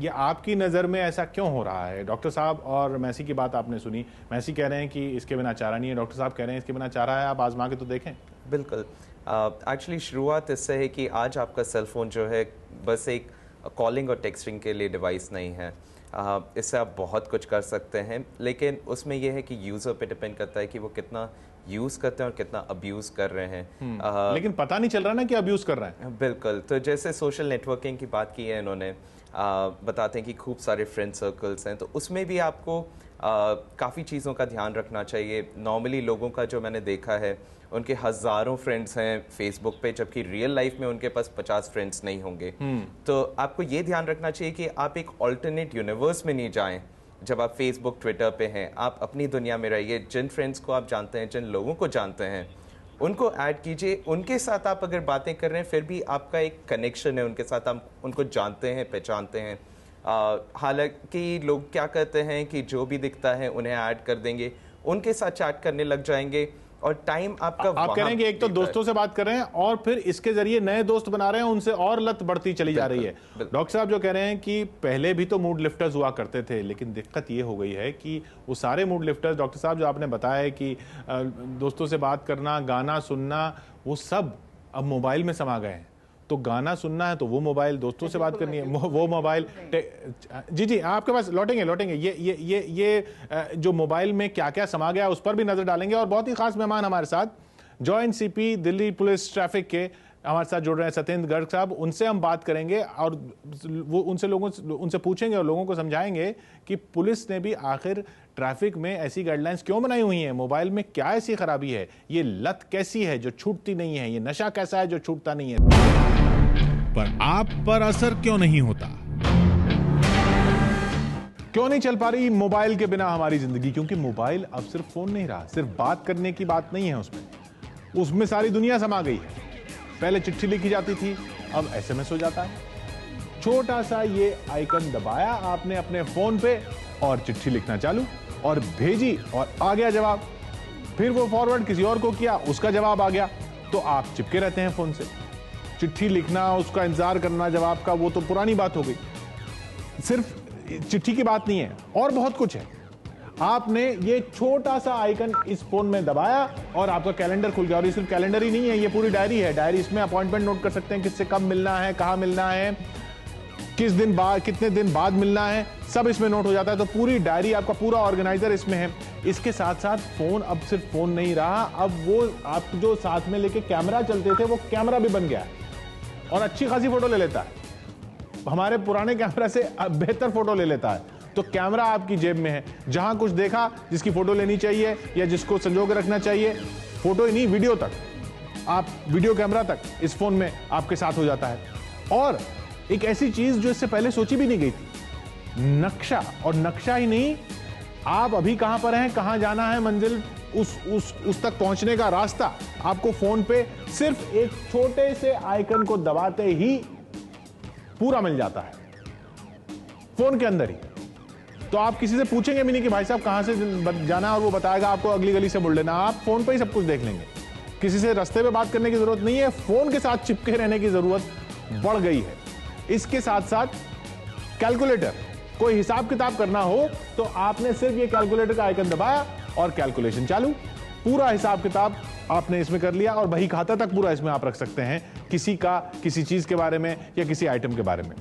आपकी नज़र में ऐसा क्यों हो रहा है? डॉक्टर साहब और मैसी की बात आपने सुनी, मैसी कह रहे हैं कि इसके बिना चारा नहीं है, डॉक्टर साहब कह रहे हैं इसके बिना चारा है। आप आजमा के तो देखें। बिल्कुल। एक्चुअली शुरुआत इससे है कि आज आपका सेल फोन जो है बस एक कॉलिंग और टेक्सटिंग के लिए डिवाइस नहीं है। इससे आप बहुत कुछ कर सकते हैं, लेकिन उसमें यह है कि यूज़र पे डिपेंड करता है कि वो कितना यूज़ करते हैं और कितना अब्यूज़ कर रहे हैं। लेकिन पता नहीं चल रहा ना कि अब्यूज़ कर रहे हैं। बिल्कुल। तो जैसे सोशल नेटवर्किंग की बात की है इन्होंने, बताते हैं कि खूब सारे फ्रेंड सर्कल्स हैं, तो उसमें भी आपको काफ़ी चीज़ों का ध्यान रखना चाहिए। नॉर्मली लोगों का जो मैंने देखा है उनके हज़ारों फ्रेंड्स हैं फेसबुक पे, जबकि रियल लाइफ में उनके पास 50 फ्रेंड्स नहीं होंगे। तो आपको ये ध्यान रखना चाहिए कि आप एक ऑल्टरनेट यूनिवर्स में नहीं जाएं। जब आप फेसबुक ट्विटर पे हैं, आप अपनी दुनिया में रहिए। जिन फ्रेंड्स को आप जानते हैं, जिन लोगों को जानते हैं, उनको ऐड कीजिए। उनके साथ आप अगर बातें कर रहे हैं फिर भी आपका एक कनेक्शन है उनके साथ, आप उनको जानते हैं, पहचानते हैं। हालांकि लोग क्या करते हैं कि जो भी दिखता है उन्हें ऐड कर देंगे, उनके साथ चैट करने लग जाएंगे और टाइम आपका आप कह रहे हैं कि एक तो दोस्तों से बात कर रहे हैं और फिर इसके जरिए नए दोस्त बना रहे हैं, उनसे और लत बढ़ती चली जा रही है। डॉक्टर साहब जो कह रहे हैं कि पहले भी तो मूड लिफ्टर्स हुआ करते थे, लेकिन दिक्कत ये हो गई है कि वो सारे मूड लिफ्टर्स, डॉक्टर साहब जो आपने बताया है कि दोस्तों से बात करना, गाना सुनना, वो सब अब मोबाइल में समा गए हैं। तो गाना सुनना है तो वो मोबाइल, दोस्तों से बात करनी है वो मोबाइल। जी आपके पास लौटेंगे। ये जो मोबाइल में क्या क्या समा गया उस पर भी नजर डालेंगे। और बहुत ही खास मेहमान हमारे साथ joint CP Delhi police traffic के हमारे साथ जुड़ रहे हैं सत्येंद्र गर्ग साहब। उनसे हम बात करेंगे और वो उनसे पूछेंगे और लोगों को समझाएंगे कि पुलिस ने भी आखिर ट्रैफिक में ऐसी गाइडलाइंस क्यों बनाई हुई हैं, मोबाइल में क्या ऐसी खराबी है, ये लत कैसी है जो छूटती नहीं है, ये नशा कैसा है जो छूटता नहीं है, पर आप पर असर क्यों नहीं होता? क्यों नहीं चल पा रही मोबाइल के बिना हमारी जिंदगी? क्योंकि मोबाइल अब सिर्फ फोन नहीं रहा, सिर्फ बात करने की बात नहीं है, उसमें सारी दुनिया समा गई है। पहले चिट्ठी लिखी जाती थी, अब एसएमएस हो जाता है। छोटा सा ये आइकन दबाया आपने अपने फोन पे और चिट्ठी लिखना चालू और भेजी और आ गया जवाब। फिर वो फॉरवर्ड किसी और को किया, उसका जवाब आ गया। तो आप चिपके रहते हैं फोन से। चिट्ठी लिखना, उसका इंतजार करना जवाब का, वो तो पुरानी बात हो गई। सिर्फ चिट्ठी की बात नहीं है, और बहुत कुछ है। आपने ये छोटा सा आइकन इस फोन में दबाया और आपका कैलेंडर खुल गया। और ये सिर्फ कैलेंडर ही नहीं है, ये पूरी डायरी है। डायरी, इसमें अपॉइंटमेंट नोट कर सकते हैं, किससे कब मिलना है, कहाँ मिलना है, किस दिन बाद, कितने दिन बाद मिलना है, सब इसमें नोट हो जाता है। तो पूरी डायरी, आपका पूरा ऑर्गेनाइजर इसमें है। इसके साथ साथ फोन अब सिर्फ फोन नहीं रहा, अब वो आप जो साथ में लेके कैमरा चलते थे वो कैमरा भी बन गया है और अच्छी खासी फोटो ले लेता है। हमारे पुराने कैमरा से बेहतर फोटो ले लेता है। तो कैमरा आपकी जेब में है, जहां कुछ देखा, जिसकी फोटो लेनी चाहिए या जिसको संजो के रखना चाहिए, फोटो ही नहीं, वीडियो तक, आप वीडियो कैमरा तक इस फोन में आपके साथ हो जाता है। और एक ऐसी चीज जो इससे पहले सोची भी नहीं गई थी, नक्शा। और नक्शा ही नहीं, आप अभी कहां पर हैं, कहां जाना है, मंजिल, उस तक पहुंचने का रास्ता आपको फोन पे सिर्फ एक छोटे से आइकन को दबाते ही पूरा मिल जाता है, फोन के अंदर ही। तो आप किसी से पूछेंगे भी नहीं कि भाई साहब कहां से जाना है, और वो बताएगा आपको अगली गली से मुड़ लेना। आप फोन पे ही सब कुछ देख लेंगे। किसी से रास्ते पे बात करने की जरूरत नहीं है, फोन के साथ चिपके रहने की जरूरत बढ़ गई है। इसके साथ साथ कैलकुलेटर, कोई हिसाब किताब करना हो तो आपने सिर्फ ये कैलकुलेटर का आइकन दबाया और कैलकुलेशन चालू, पूरा हिसाब किताब आपने इसमें कर लिया। और बही खाता तक पूरा इसमें आप रख सकते हैं, किसी का, किसी चीज के बारे में या किसी आइटम के बारे में।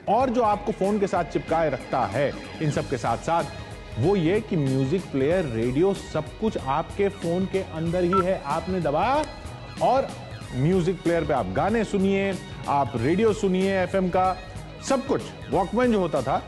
और जो आपको फोन के साथ चिपकाए रखता है इन सब के साथ साथ, वो ये कि म्यूजिक प्लेयर, रेडियो, सब कुछ आपके फोन के अंदर ही है। आपने दबाया और म्यूजिक प्लेयर पे आप गाने सुनिए, आप रेडियो सुनिए, एफएम का सब कुछ। वॉकमैन जो होता था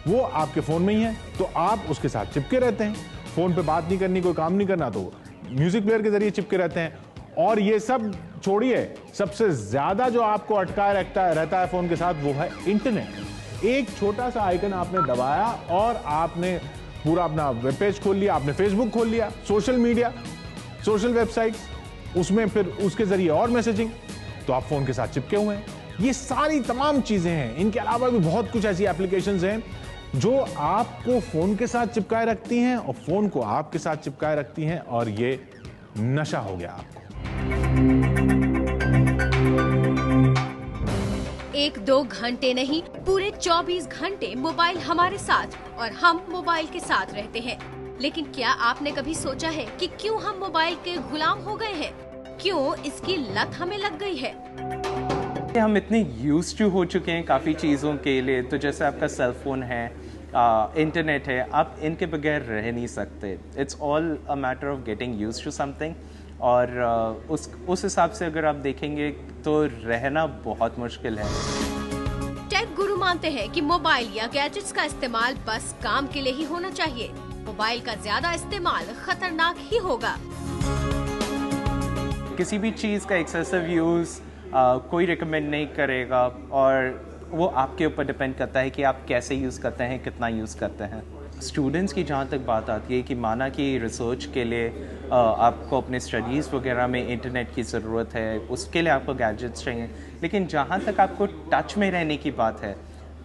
वो आपके फोन में ही है, तो आप उसके साथ चिपके रहते हैं। फोन पे बात नहीं करनी, कोई काम नहीं करना, तो म्यूजिक प्लेयर के जरिए चिपके रहते हैं। और ये सब छोड़िए, सबसे ज्यादा जो आपको अटकाए रहता है फोन के साथ, वो है इंटरनेट। एक छोटा सा आइकन आपने दबाया और आपने पूरा अपना वेब पेज खोल लिया, आपने फेसबुक खोल लिया, सोशल मीडिया, सोशल वेबसाइट्स, उसमें फिर उसके जरिए और मैसेजिंग, तो आप फोन के साथ चिपके हुए हैं। ये सारी तमाम चीजें हैं। इनके अलावा भी बहुत कुछ ऐसी एप्लीकेशंस हैं जो आपको फोन के साथ चिपकाए रखती हैं और फोन को आपके साथ चिपकाए रखती हैं, और ये नशा हो गया आपको। 1-2 घंटे नहीं, पूरे 24 घंटे मोबाइल हमारे साथ और हम मोबाइल के साथ रहते हैं। लेकिन क्या आपने कभी सोचा है कि क्यों हम मोबाइल के गुलाम हो गए हैं? क्यों इसकी लत हमें लग गई है? हम इतने यूज्ड टू हो चुके हैं काफ़ी चीज़ों के लिए। तो जैसे आपका सेल फोन है, इंटरनेट है, आप इनके बगैर रह नहीं सकते। It's all a matter of getting used to something. और उस हिसाब से अगर आप देखेंगे तो रहना बहुत मुश्किल है। टेक गुरु मानते हैं कि मोबाइल या गैजेट्स का इस्तेमाल बस काम के लिए ही होना चाहिए। मोबाइल का ज्यादा इस्तेमाल खतरनाक ही होगा। किसी भी चीज़ का एक्सेसिव यूज़ कोई रिकमेंड नहीं करेगा, और वो आपके ऊपर डिपेंड करता है कि आप कैसे यूज़ करते हैं, कितना यूज़ करते हैं। स्टूडेंट्स की जहाँ तक बात आती है कि माना कि रिसर्च के लिए आपको अपने स्टडीज़ वगैरह में इंटरनेट की ज़रूरत है, उसके लिए आपको गैजेट्स चाहिए। लेकिन जहाँ तक आपको टच में रहने की बात है,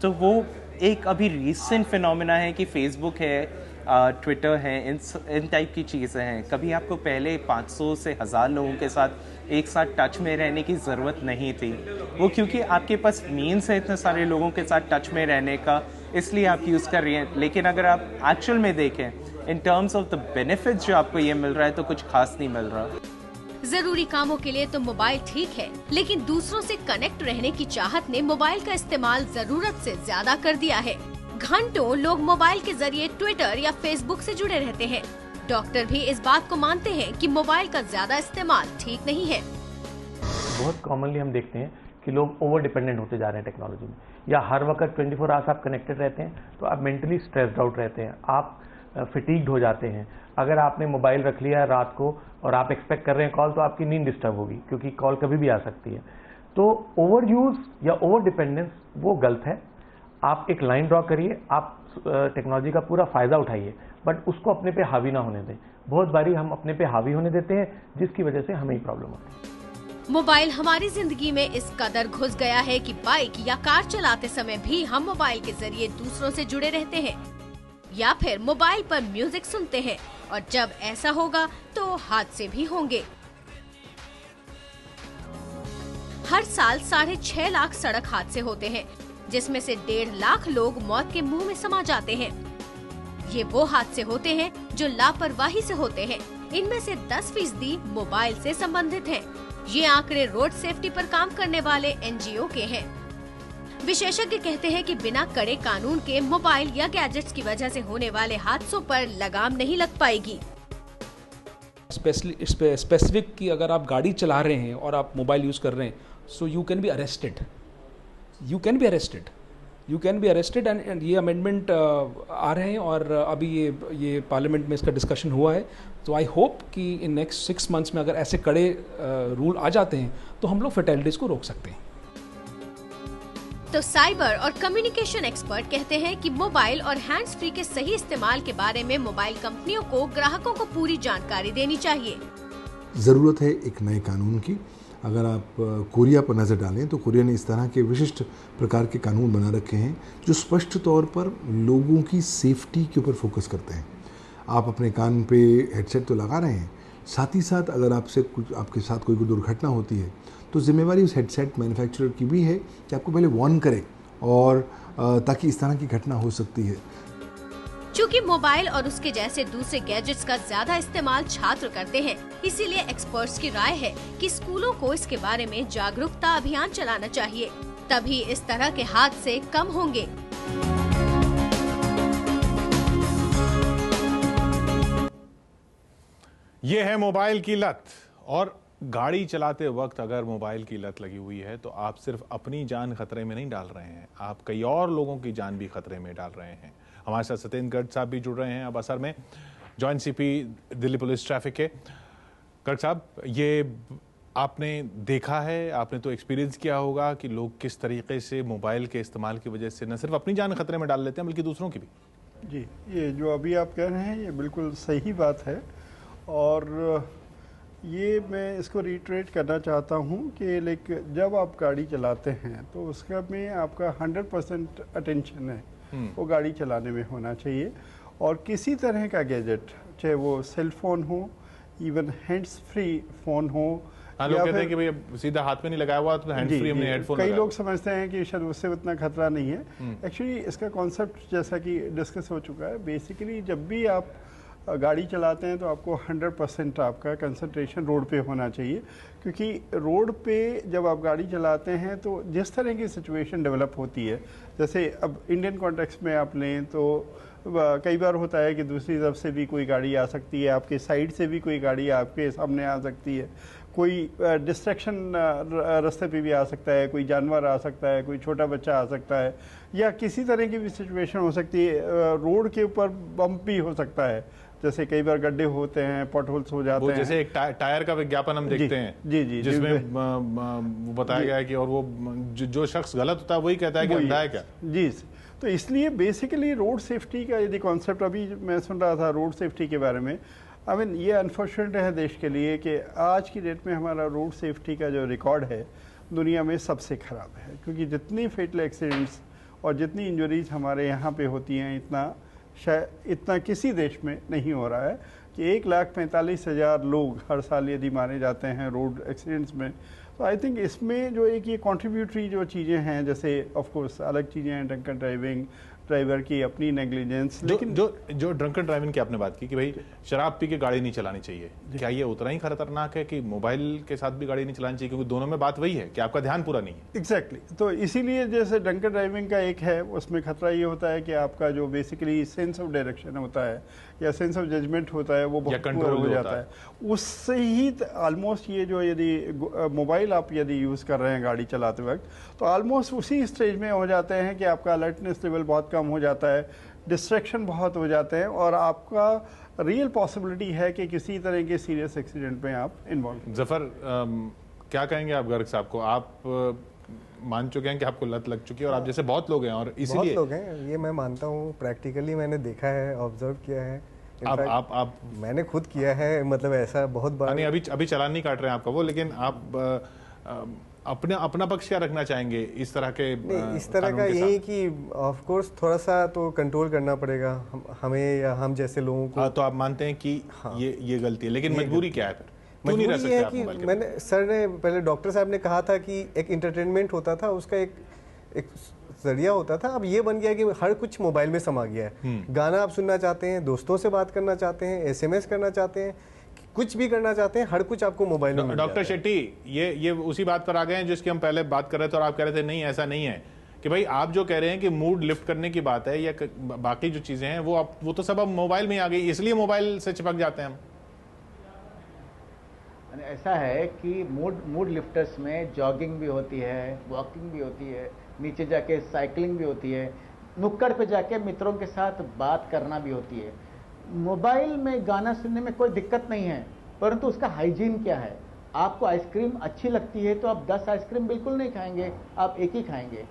तो वो एक अभी रीसेंट फिनोमेना है कि फेसबुक है, ट्विटर है, इन टाइप की चीज़ें हैं। कभी आपको पहले 500 से 1000 लोगों के साथ एक साथ टच में रहने की ज़रूरत नहीं थी। वो क्योंकि आपके पास मीन्स है इतने सारे लोगों के साथ टच में रहने का, इसलिए आप यूज़ कर रही हैं। लेकिन अगर आप एक्चुअल में देखें, in terms of the benefits जो आपको ये मिल रहा है, तो कुछ खास नहीं मिल रहा। जरूरी कामों के लिए तो मोबाइल ठीक है, लेकिन दूसरों से कनेक्ट रहने की चाहत ने मोबाइल का इस्तेमाल जरूरत से ज्यादा कर दिया है। घंटों लोग मोबाइल के जरिए ट्विटर या फेसबुक से जुड़े रहते हैं। डॉक्टर भी इस बात को मानते हैं कि मोबाइल का ज्यादा इस्तेमाल ठीक नहीं है। बहुत कॉमनली हम देखते हैं कि लोग ओवर डिपेंडेंट होते जा रहे हैं टेक्नोलॉजी में, या हर वक्त 24 आवर्स आप कनेक्टेड रहते हैं, तो आप मेंटली स्ट्रेस्ड आउट रहते हैं, आप फिटीग्ड हो जाते हैं। अगर आपने मोबाइल रख लिया है रात को और आप एक्सपेक्ट कर रहे हैं कॉल, तो आपकी नींद डिस्टर्ब होगी, क्योंकि कॉल कभी भी आ सकती है। तो ओवर यूज या ओवर डिपेंडेंस वो गलत है। आप एक लाइन ड्रॉ करिए, आप टेक्नोलॉजी का पूरा फायदा उठाइए, बट उसको अपने पे हावी ना होने दें। बहुत बारी हम अपने पे हावी होने देते हैं, जिसकी वजह से हमें ही प्रॉब्लम होती है। मोबाइल हमारी जिंदगी में इस कदर घुस गया है कि बाइक या कार चलाते समय भी हम मोबाइल के जरिए दूसरों से जुड़े रहते हैं। या फिर मोबाइल पर म्यूजिक सुनते हैं, और जब ऐसा होगा तो हादसे भी होंगे। हर साल 6.5 लाख सड़क हादसे होते हैं, जिसमें से 1.5 लाख लोग मौत के मुंह में समा जाते हैं। ये वो हादसे होते हैं जो लापरवाही से होते हैं। इनमें से 10% मोबाइल से संबंधित हैं। ये आंकड़े रोड सेफ्टी पर काम करने वाले NGO के हैं। विशेषज्ञ कहते हैं कि बिना कड़े कानून के मोबाइल या गैजेट्स की वजह से होने वाले हादसों पर लगाम नहीं लग पाएगी। स्पेसिफिक कि अगर आप गाड़ी चला रहे हैं और आप मोबाइल यूज कर रहे हैं, so you can be arrested, and ये अमेंडमेंट आ रहे हैं और अभी ये पार्लियामेंट में इसका डिस्कशन हुआ है। तो आई होप कि इन नेक्स्ट 6 मंथ्स में अगर ऐसे कड़े रूल आ जाते हैं तो हम लोग फैटेलिटीज को रोक सकते हैं। तो साइबर और कम्युनिकेशन एक्सपर्ट कहते हैं कि मोबाइल और हैंड्स फ्री के सही इस्तेमाल के बारे में मोबाइल कंपनियों को ग्राहकों को पूरी जानकारी देनी चाहिए। ज़रूरत है एक नए कानून की। अगर आप कोरिया पर नज़र डालें तो कोरिया ने इस तरह के विशिष्ट प्रकार के कानून बना रखे हैं जो स्पष्ट तौर पर लोगों की सेफ्टी के ऊपर फोकस करते हैं। आप अपने कान पे हेडसेट तो लगा रहे हैं, साथ ही साथ अगर आपके साथ कोई दुर्घटना होती है तो जिम्मेवारी उस हेडसेट मैन्युफैक्चरर की भी है कि आपको पहले वार्न करे, और ताकि इस तरह की घटना हो सकती है। चूँकि मोबाइल और उसके जैसे दूसरे गैजेट्स का ज्यादा इस्तेमाल छात्र करते हैं, इसीलिए एक्सपर्ट्स की राय है कि स्कूलों को इसके बारे में जागरूकता अभियान चलाना चाहिए, तभी इस तरह के हादसे कम होंगे। ये है मोबाइल की लत। और गाड़ी चलाते वक्त अगर मोबाइल की लत लगी हुई है तो आप सिर्फ अपनी जान खतरे में नहीं डाल रहे हैं, आप कई और लोगों की जान भी खतरे में डाल रहे हैं। हमारे साथ सत्येंद्र गर्ग साहब भी जुड़ रहे हैं अब असर में, joint CP Delhi police traffic के। गर्ग साहब, ये आपने देखा है, आपने तो एक्सपीरियंस किया होगा कि लोग किस तरीके से मोबाइल के इस्तेमाल की वजह से न सिर्फ अपनी जान खतरे में डाल लेते हैं बल्कि दूसरों की भी। जी, ये जो अभी आप कह रहे हैं ये बिल्कुल सही बात है, और ये मैं इसको रिट्रेट करना चाहता हूँ कि जब आप गाड़ी चलाते हैं तो उसका में आपका 100% अटेंशन है वो गाड़ी चलाने में होना चाहिए। और किसी तरह का गैजेट, चाहे वो सेल फोन हो, इवन हैंड्स फ्री फोन हो, लोग कहते हैं कि भाई सीधा हाथ में नहीं लगाया हुआ तो हैंड्स फ्री हमने हेडफोन कई लोग समझते हैं कि शायद उससे उतना खतरा नहीं है। एक्चुअली इसका कॉन्सेप्ट जैसा कि डिस्कस हो चुका है, बेसिकली जब भी आप गाड़ी चलाते हैं तो आपको 100% आपका कंसंट्रेशन रोड पे होना चाहिए, क्योंकि रोड पे जब आप गाड़ी चलाते हैं तो जिस तरह की सिचुएशन डेवलप होती है, जैसे अब इंडियन कॉन्टेक्स्ट में आप लें तो कई बार होता है कि दूसरी तरफ से भी कोई गाड़ी आ सकती है, आपके साइड से भी कोई गाड़ी आपके सामने आ सकती है, कोई डिस्ट्रैक्शन रास्ते पे भी आ सकता है, कोई जानवर आ सकता है, कोई छोटा बच्चा आ सकता है, या किसी तरह की भी सिचुएशन हो सकती है। रोड के ऊपर बम्प भी हो सकता है, जैसे कई बार गड्ढे होते हैं, पॉट होल्स हो जाते हैं। जैसे एक टायर का विज्ञापन हम देखते हैं जी, जिसमें बताया गया है कि और वो जो शख्स गलत होता है वही कहता है कि अंधा है क्या। जी, तो इसलिए बेसिकली रोड सेफ्टी का यदि कॉन्सेप्ट, अभी मैं सुन रहा था रोड सेफ्टी के बारे में, आई मीन ये अनफॉर्चुनेट है देश के लिए कि आज की डेट में हमारा रोड सेफ्टी का जो रिकॉर्ड है दुनिया में सबसे ख़राब है, क्योंकि जितनी फेटल एक्सीडेंट्स और जितनी इंजरीज हमारे यहाँ पे होती हैं इतना किसी देश में नहीं हो रहा है कि 1,45,000 लोग हर साल यदि मारे जाते हैं रोड एक्सीडेंट्स में। तो आई थिंक इसमें जो एक ये कॉन्ट्रीब्यूटरी जो चीज़ें हैं, जैसे ऑफ कोर्स अलग चीज़ें हैं, ड्रंकन ड्राइविंग, ड्राइवर की अपनी नेग्लिजेंस, लेकिन जो ड्रंकन ड्राइविंग की आपने बात की कि भाई शराब पी के गाड़ी नहीं चलानी चाहिए, क्या ये उतना ही खतरनाक है कि मोबाइल के साथ भी गाड़ी नहीं चलानी चाहिए, क्योंकि दोनों में बात वही है कि आपका ध्यान पूरा नहीं है। एग्जैक्टली तो इसीलिए जैसे ड्रंकन ड्राइविंग का एक है, उसमें खतरा ये होता है कि आपका जो बेसिकली सेंस ऑफ डायरेक्शन होता है या सेंस ऑफ जजमेंट होता है वो बहुत कंट्रोल हो जाता है। उससे ही ऑलमोस्ट ये जो यदि मोबाइल आप यदि यूज़ कर रहे हैं गाड़ी चलाते वक्त, तो ऑलमोस्ट उसी स्टेज में हो जाते हैं कि आपका अलर्टनेस लेवल बहुत कम हो जाता है, डिस्ट्रैक्शन बहुत हो जाते हैं, और आपका रियल पॉसिबिलिटी है कि किसी तरह के सीरियस एक्सीडेंट में आप इन्वॉल्व। जफर, क्या कहेंगे आप गर्ग साहब को? आप मान चुके हैं कि आपको लत लग चुकी है और आप जैसे बहुत लोग हैं, और इसीलिए बहुत लोग हैं, ये मैं मानता हूँ, प्रैक्टिकली मैंने देखा है, ऑब्जर्व किया है। आप मैंने खुद किया है, मतलब ऐसा बहुत बार। नहीं, अभी चालान नहीं काट रहे हैं आपका वो, लेकिन आप अपना पक्ष क्या रखना चाहेंगे इस तरह के इस तरह का यही कि ऑफ कोर्स थोड़ा सा तो कंट्रोल करना पड़ेगा हमें या हम जैसे लोगों को। तो आप मानते हैं कि ये गलती है, लेकिन मजबूरी क्या है फिर? मजबूरी ये है कि मैंने सर ने पहले डॉक्टर साहब ने कहा था कि एक इंटरटेनमेंट होता था, उसका एक जरिया होता था। अब ये बन गया कि हर कुछ मोबाइल में समा गया है। गाना आप सुनना चाहते हैं, दोस्तों से बात करना चाहते हैं, SMS करना चाहते हैं, कुछ भी करना चाहते हैं, हर कुछ आपको मोबाइल में। डॉक्टर शेट्टी ये उसी बात पर आ गए हैं जिसकी हम पहले बात कर रहे थे, और आप कह रहे थे नहीं ऐसा नहीं है कि भाई आप जो कह रहे हैं कि मूड लिफ्ट करने की बात है या बाकी जो चीजें हैं वो तो सब अब मोबाइल में आ गई, इसलिए मोबाइल से चिपक जाते हैं हम। ऐसा है कि मूड लिफ्टर्स में जॉगिंग भी होती है, वॉकिंग भी होती है, नीचे जाके साइकिलिंग भी होती है, नुक्कड़ पे जाके मित्रों के साथ बात करना भी होती है। मोबाइल में गाना सुनने में कोई दिक्कत नहीं है, परंतु उसका हाइजीन क्या है। आपको आइसक्रीम अच्छी लगती है तो आप 10 आइसक्रीम बिल्कुल नहीं खाएंगे, आप एक ही खाएंगे।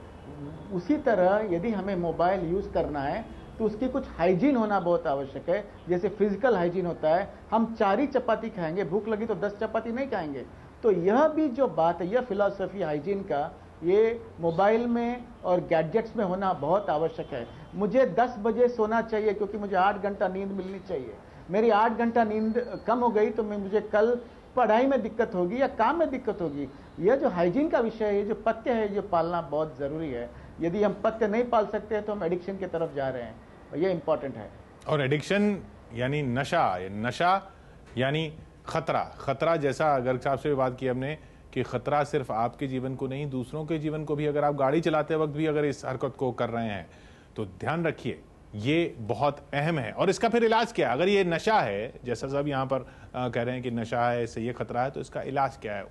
उसी तरह यदि हमें मोबाइल यूज़ करना है तो उसकी कुछ हाइजीन होना बहुत आवश्यक है। जैसे फिजिकल हाइजीन होता है, हम 4 ही चपाती खाएंगे, भूख लगी तो 10 चपाती नहीं खाएंगे। तो यह भी जो बात है, यह फिलॉसफी हाइजीन का, ये मोबाइल में और गैजेट्स में होना बहुत आवश्यक है। मुझे 10 बजे सोना चाहिए क्योंकि मुझे 8 घंटा नींद मिलनी चाहिए। मेरी 8 घंटा नींद कम हो गई तो मुझे कल पढ़ाई में दिक्कत होगी या काम में दिक्कत होगी। यह जो हाइजीन का विषय है, जो पथ्य है, ये पालना बहुत ज़रूरी है। यदि हम पथ्य नहीं पाल सकते हैं तो हम एडिक्शन की तरफ जा रहे हैं, और ये इंपॉर्टेंट है। और एडिक्शन यानी नशा यानी खतरा जैसा गर्ग साहब से भी बात की हमने कि खतरा सिर्फ आपके जीवन को नहीं, दूसरों के जीवन को भी। अगर आप गाड़ी चलाते वक्त भी अगर इस हरकत को कर रहे हैं तो ध्यान रखिए, ये बहुत अहम है। और इसका फिर इलाज क्या है? अगर ये नशा है, जैसा सब यहाँ पर कह रहे हैं कि नशा है, इससे ये खतरा है, तो इसका इलाज क्या है?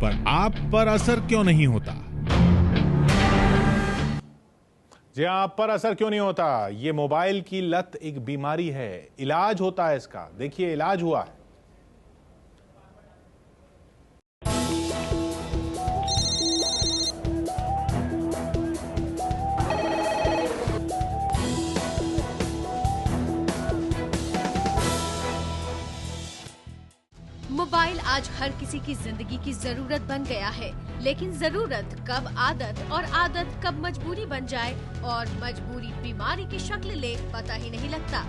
पर आप पर असर क्यों नहीं होता? जी, आप पर असर क्यों नहीं होता? ये मोबाइल की लत एक बीमारी है, इलाज होता है इसका। देखिए, इलाज हुआ है। मोबाइल आज हर किसी की जिंदगी की जरूरत बन गया है, लेकिन जरूरत कब आदत और आदत कब मजबूरी बन जाए और मजबूरी बीमारी की शक्ल ले, पता ही नहीं लगता।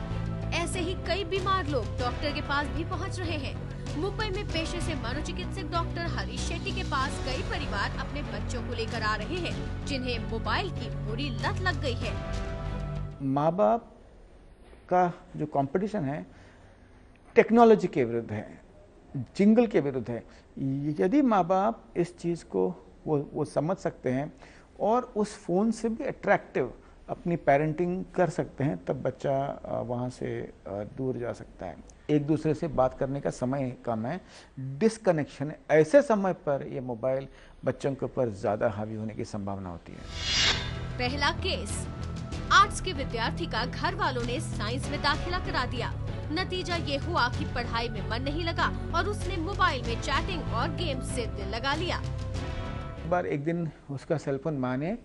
ऐसे ही कई बीमार लोग डॉक्टर के पास भी पहुंच रहे हैं। मुंबई में पेशे से मनोचिकित्सक डॉक्टर हरीश शेट्टी के पास कई परिवार अपने बच्चों को लेकर आ रहे हैं जिन्हें मोबाइल की बुरी लत लग गई है। माँ बाप का जो कंपटीशन है टेक्नोलॉजी के विरुद्ध है, जिंगल के विरुद्ध है। यदि माँ बाप इस चीज़ को वो समझ सकते हैं और उस फ़ोन से भी अट्रैक्टिव अपनी पेरेंटिंग कर सकते हैं, तब बच्चा वहाँ से दूर जा सकता है। एक दूसरे से बात करने का समय कम है, डिसकनेक्शन है। ऐसे समय पर ये मोबाइल बच्चों के ऊपर ज़्यादा हावी होने की संभावना होती है। पहला केस, आर्ट्स के विद्यार्थी का घर वालों ने साइंस में दाखिला करा दिया। नतीजा ये हुआ कि पढ़ाई में मन नहीं लगा और उसने मोबाइल में चैटिंग और गेम से दिल लगा लिया। एक दिन उसका सेलफोन माँ ने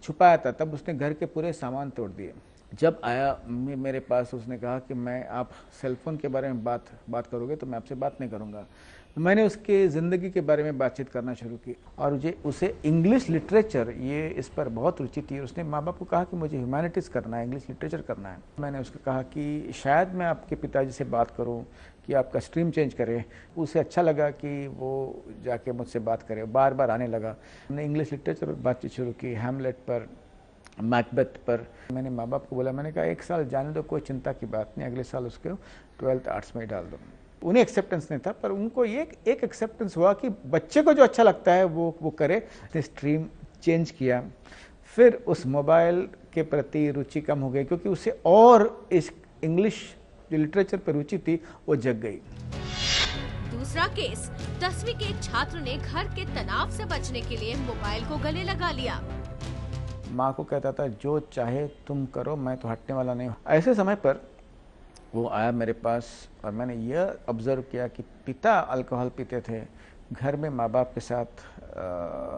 छुपाया था, तब उसने घर के पूरे सामान तोड़ दिए। जब आया मेरे पास, उसने कहा कि मैं आप सेलफोन के बारे में बात करोगे तो मैं आपसे बात नहीं करूँगा। मैंने उसके ज़िंदगी के बारे में बातचीत करना शुरू की और उसे इंग्लिश लिटरेचर, ये इस पर बहुत रुचि थी। उसने माँ बाप को कहा कि मुझे ह्यूमैनिटीज़ करना है, इंग्लिश लिटरेचर करना है। मैंने उसको कहा कि शायद मैं आपके पिताजी से बात करूं कि आपका स्ट्रीम चेंज करें। उसे अच्छा लगा कि वो जाके मुझसे बात करे, बार बार आने लगा। हमने इंग्लिश लिटरेचर पर बातचीत शुरू की, हैमलेट पर, मैकबेथ पर। मैंने माँ बाप को बोला, मैंने कहा 1 साल जाने दो, कोई चिंता की बात नहीं, अगले साल उसको 12th आर्ट्स में डाल दो। उन्हें एक्सेप्टेंस नहीं था, पर उनको ये एक एक्सेप्टेंस हुआ कि बच्चे को जो अच्छा लगता है वो करे। स्ट्रीम चेंज किया, फिर उस मोबाइल के प्रति रुचि कम हो गई क्योंकि उसे और इस इंग्लिश जो लिटरेचर पर रुचि थी वो जग गई। दूसरा केस, 10वीं के एक छात्र ने घर के तनाव से बचने के लिए मोबाइल को गले लगा लिया। माँ को कहता था जो चाहे तुम करो, मैं तो हटने वाला नहीं हूँ। ऐसे समय पर वो आया मेरे पास और मैंने यह ऑब्जर्व किया कि पिता अल्कोहल पीते थे, घर में माँ बाप के साथ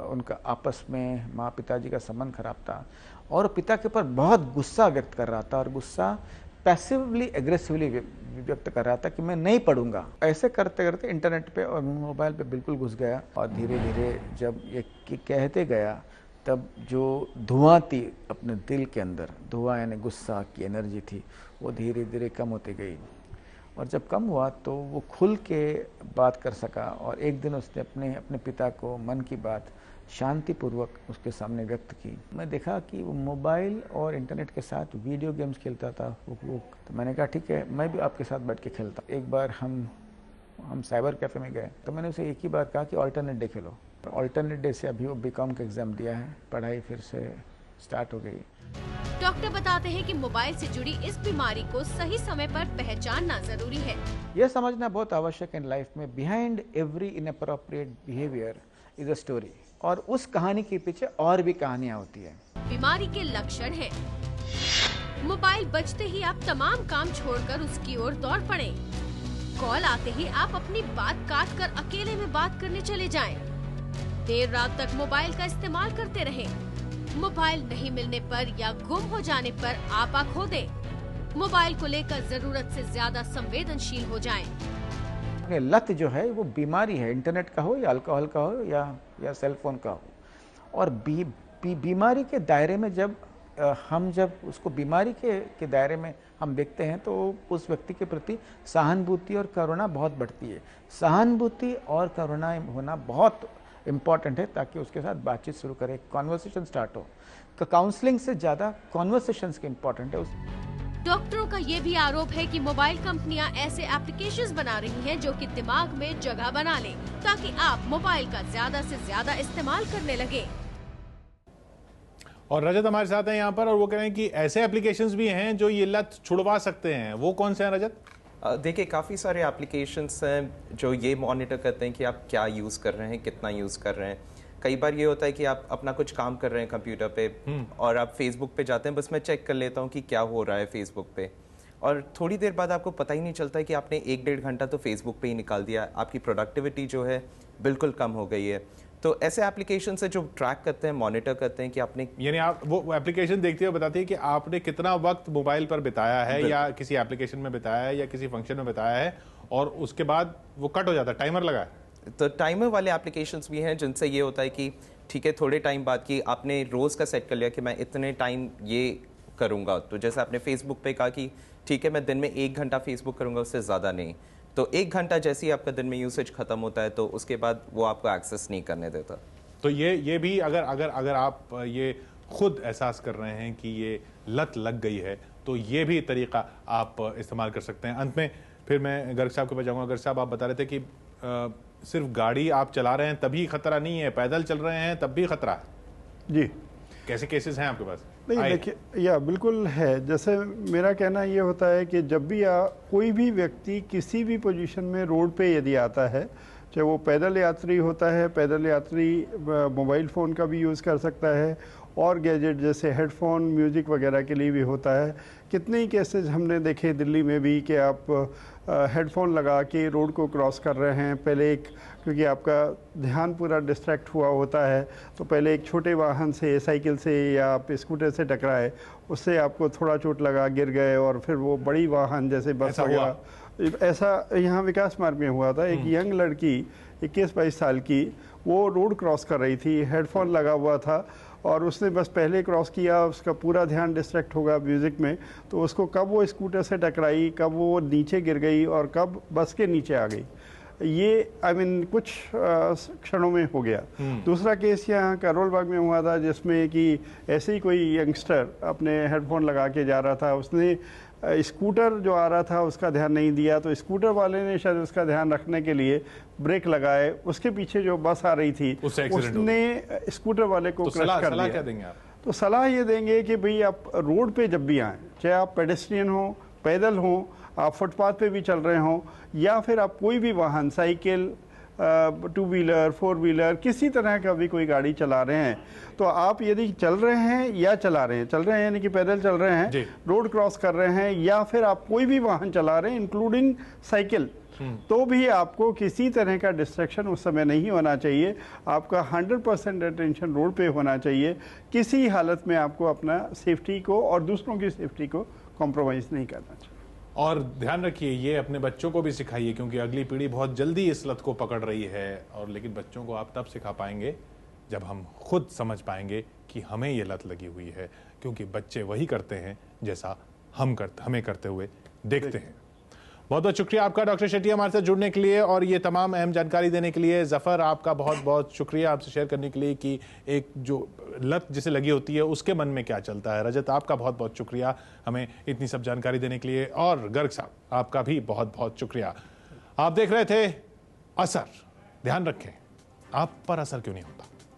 उनका आपस में माँ पिताजी का संबंध खराब था और पिता के ऊपर बहुत गुस्सा व्यक्त कर रहा था और गुस्सा पैसिवली एग्रेसिवली व्यक्त कर रहा था कि मैं नहीं पढ़ूंगा। ऐसे करते करते इंटरनेट पे और मोबाइल पे बिल्कुल घुस गया और धीरे धीरे जब ये कहते गया तब जो धुआं थी अपने दिल के अंदर, धुआं यानी गुस्सा की एनर्जी थी, वो धीरे धीरे कम होती गई। और जब कम हुआ तो वो खुल के बात कर सका और एक दिन उसने अपने पिता को मन की बात शांतिपूर्वक उसके सामने व्यक्त की। मैं देखा कि वो मोबाइल और इंटरनेट के साथ वीडियो गेम्स खेलता था वो। तो मैंने कहा ठीक है, मैं भी आपके साथ बैठ के खेलता। एक बार हम साइबर कैफ़े में गए तो मैंने उसे एक ही बात कहा कि ऑल्टरनेट डे खेलो। ऑल्टरनेट डे से अभी वो बीकॉम का एग्ज़ाम दिया है, पढ़ाई फिर से स्टार्ट हो गई। डॉक्टर बताते हैं कि मोबाइल से जुड़ी इस बीमारी को सही समय पर पहचानना जरूरी है। यह समझना बहुत आवश्यक है लाइफ में, behind every inappropriate behaviour is a story, और उस कहानी के पीछे और भी कहानियां होती है। बीमारी के लक्षण हैं। मोबाइल बजते ही आप तमाम काम छोड़कर उसकी ओर दौड़ पड़े। कॉल आते ही आप अपनी बात काट कर अकेले में बात करने चले जाएं। देर रात तक मोबाइल का इस्तेमाल करते रहें। मोबाइल नहीं मिलने पर या गुम हो जाने पर आपा खो दें। मोबाइल को लेकर जरूरत से ज्यादा संवेदनशील हो जाएं। लत जो है वो बीमारी है, इंटरनेट का हो या अल्कोहल का हो या सेल फोन का हो। और बीमारी के दायरे में जब उसको बीमारी के दायरे में हम देखते हैं तो उस व्यक्ति के प्रति सहानुभूति और करुणा बहुत बढ़ती है। सहानुभूति और करुणा होना बहुत इम्पॉर्टेंट है ताकि उसके साथ बातचीत शुरू करें, कॉन्वर्सेशन स्टार्ट हो। काउंसलिंग से ज़्यादा कॉन्वर्सेशंस के इम्पॉर्टेंट है। डॉक्टरों का ये भी आरोप है कि मोबाइल कंपनियां ऐसे एप्लीकेशंस बना रही हैं जो कि दिमाग में जगह बना लें ताकि आप मोबाइल का ज्यादा से ज्यादा इस्तेमाल करने लगे। और रजत हमारे साथ हैं यहाँ पर और वो कह रहे हैं कि ऐसे एप्लीकेशंस भी हैं जो ये लत छुड़वा सकते हैं। वो कौन से हैं रजत? देखिए, काफ़ी सारे एप्लीकेशंस हैं जो ये मॉनिटर करते हैं कि आप क्या यूज़ कर रहे हैं, कितना यूज़ कर रहे हैं। कई बार ये होता है कि आप अपना कुछ काम कर रहे हैं कंप्यूटर पे और आप फेसबुक पे जाते हैं, बस मैं चेक कर लेता हूँ कि क्या हो रहा है फेसबुक पे, और थोड़ी देर बाद आपको पता ही नहीं चलता है कि आपने 1-1.5 घंटा तो फेसबुक पे ही निकाल दिया। आपकी प्रोडक्टिविटी जो है बिल्कुल कम हो गई है। तो ऐसे एप्लीकेशन से जो ट्रैक करते हैं, मॉनिटर करते हैं कि आपने, यानी आप वो एप्लीकेशन देखती है, बताती है कि आपने कितना वक्त मोबाइल पर बिताया है या किसी एप्लीकेशन में बिताया है या किसी फंक्शन में बिताया है, और उसके बाद वो कट हो जाता है, टाइमर लगा है। तो टाइमर वाले एप्लीकेशंस भी हैं जिनसे ये होता है कि ठीक है, थोड़े टाइम बाद की आपने रोज़ का सेट कर लिया कि मैं इतने टाइम ये करूँगा। तो जैसे आपने फेसबुक पे कहा कि ठीक है मैं दिन में 1 घंटा फेसबुक करूँगा, उससे ज़्यादा नहीं। तो 1 घंटा जैसे ही आपका दिन में यूसेज खत्म होता है तो उसके बाद वो आपको एक्सेस नहीं करने देता। तो ये भी अगर आप ये खुद एहसास कर रहे हैं कि ये लत लग गई है तो ये भी तरीका आप इस्तेमाल कर सकते हैं। अंत में फिर मैं गर्ग साहब के पास जाऊँगा। गर्ग साहब, आप बता रहे थे कि सिर्फ गाड़ी आप चला रहे हैं तभी खतरा नहीं है, पैदल चल रहे हैं तब भी खतरा है। जी, कैसे केसेस हैं आपके पास? नहीं, देखिए बिल्कुल है। जैसे मेरा कहना ये होता है कि जब भी कोई भी व्यक्ति किसी भी पोजीशन में रोड पे यदि आता है, चाहे वो पैदल यात्री होता है, पैदल यात्री मोबाइल फ़ोन का भी यूज़ कर सकता है और गैजेट जैसे हेडफोन म्यूज़िक वगैरह के लिए भी होता है। कितने ही केसेस हमने देखे दिल्ली में भी कि आप हेडफोन लगा के रोड को क्रॉस कर रहे हैं, पहले क्योंकि आपका ध्यान पूरा डिस्ट्रैक्ट हुआ होता है तो पहले एक छोटे वाहन से, साइकिल से या आप स्कूटर से टकराए, उससे आपको थोड़ा चोट लगा, गिर गए, और फिर वो बड़ी वाहन जैसे बस वगैरह, ऐसा यहाँ विकास मार्ग में हुआ था। एक यंग लड़की 21-22 साल की, वो रोड क्रॉस कर रही थी, हेडफोन लगा हुआ था और उसने बस पहले क्रॉस किया, उसका पूरा ध्यान डिस्ट्रैक्ट होगा म्यूज़िक में, तो उसको कब वो स्कूटर से टकराई, कब वो नीचे गिर गई और कब बस के नीचे आ गई, ये कुछ क्षणों में हो गया। दूसरा केस यहाँ करोल बाग में हुआ था जिसमें कि ऐसे ही कोई यंगस्टर अपने हेडफोन लगा के जा रहा था, उसने स्कूटर जो आ रहा था उसका ध्यान नहीं दिया, तो स्कूटर वाले ने शायद उसका ध्यान रखने के लिए ब्रेक लगाए, उसके पीछे जो बस आ रही थी उसने स्कूटर वाले को क्रश कर दिया। क्या देंगे आप? तो सलाह ये देंगे कि भाई आप रोड पे जब भी आएँ, चाहे आप पेडेस्ट्रियन हो, पैदल हो, आप फुटपाथ पे भी चल रहे हों, या फिर आप कोई भी वाहन, साइकिल, 2 व्हीलर 4 व्हीलर, किसी तरह का भी कोई गाड़ी चला रहे हैं, तो आप यदि चल रहे हैं या चल रहे हैं यानी कि पैदल चल रहे हैं, रोड क्रॉस कर रहे हैं, या फिर आप कोई भी वाहन चला रहे हैं इंक्लूडिंग साइकिल, तो भी आपको किसी तरह का डिस्ट्रैक्शन उस समय नहीं होना चाहिए। आपका 100% अटेंशन रोड पे होना चाहिए। किसी हालत में आपको अपना सेफ्टी को और दूसरों की सेफ्टी को कॉम्प्रोमाइज़ नहीं करना चाहिए। और ध्यान रखिए, ये अपने बच्चों को भी सिखाइए, क्योंकि अगली पीढ़ी बहुत जल्दी इस लत को पकड़ रही है। और लेकिन बच्चों को आप तब सिखा पाएंगे जब हम खुद समझ पाएंगे कि हमें ये लत लगी हुई है, क्योंकि बच्चे वही करते हैं जैसा हमें करते हुए देखते हैं। बहुत बहुत शुक्रिया आपका डॉक्टर शेट्टी हमारे साथ जुड़ने के लिए और ये तमाम अहम जानकारी देने के लिए। जफ़र, आपका बहुत बहुत शुक्रिया आपसे शेयर करने के लिए कि एक जो लत जिसे लगी होती है उसके मन में क्या चलता है। रजत, आपका बहुत बहुत शुक्रिया हमें इतनी सब जानकारी देने के लिए। और गर्ग साहब, आपका भी बहुत बहुत शुक्रिया। आप देख रहे थे असर। ध्यान रखें, आप पर असर क्यों नहीं होता।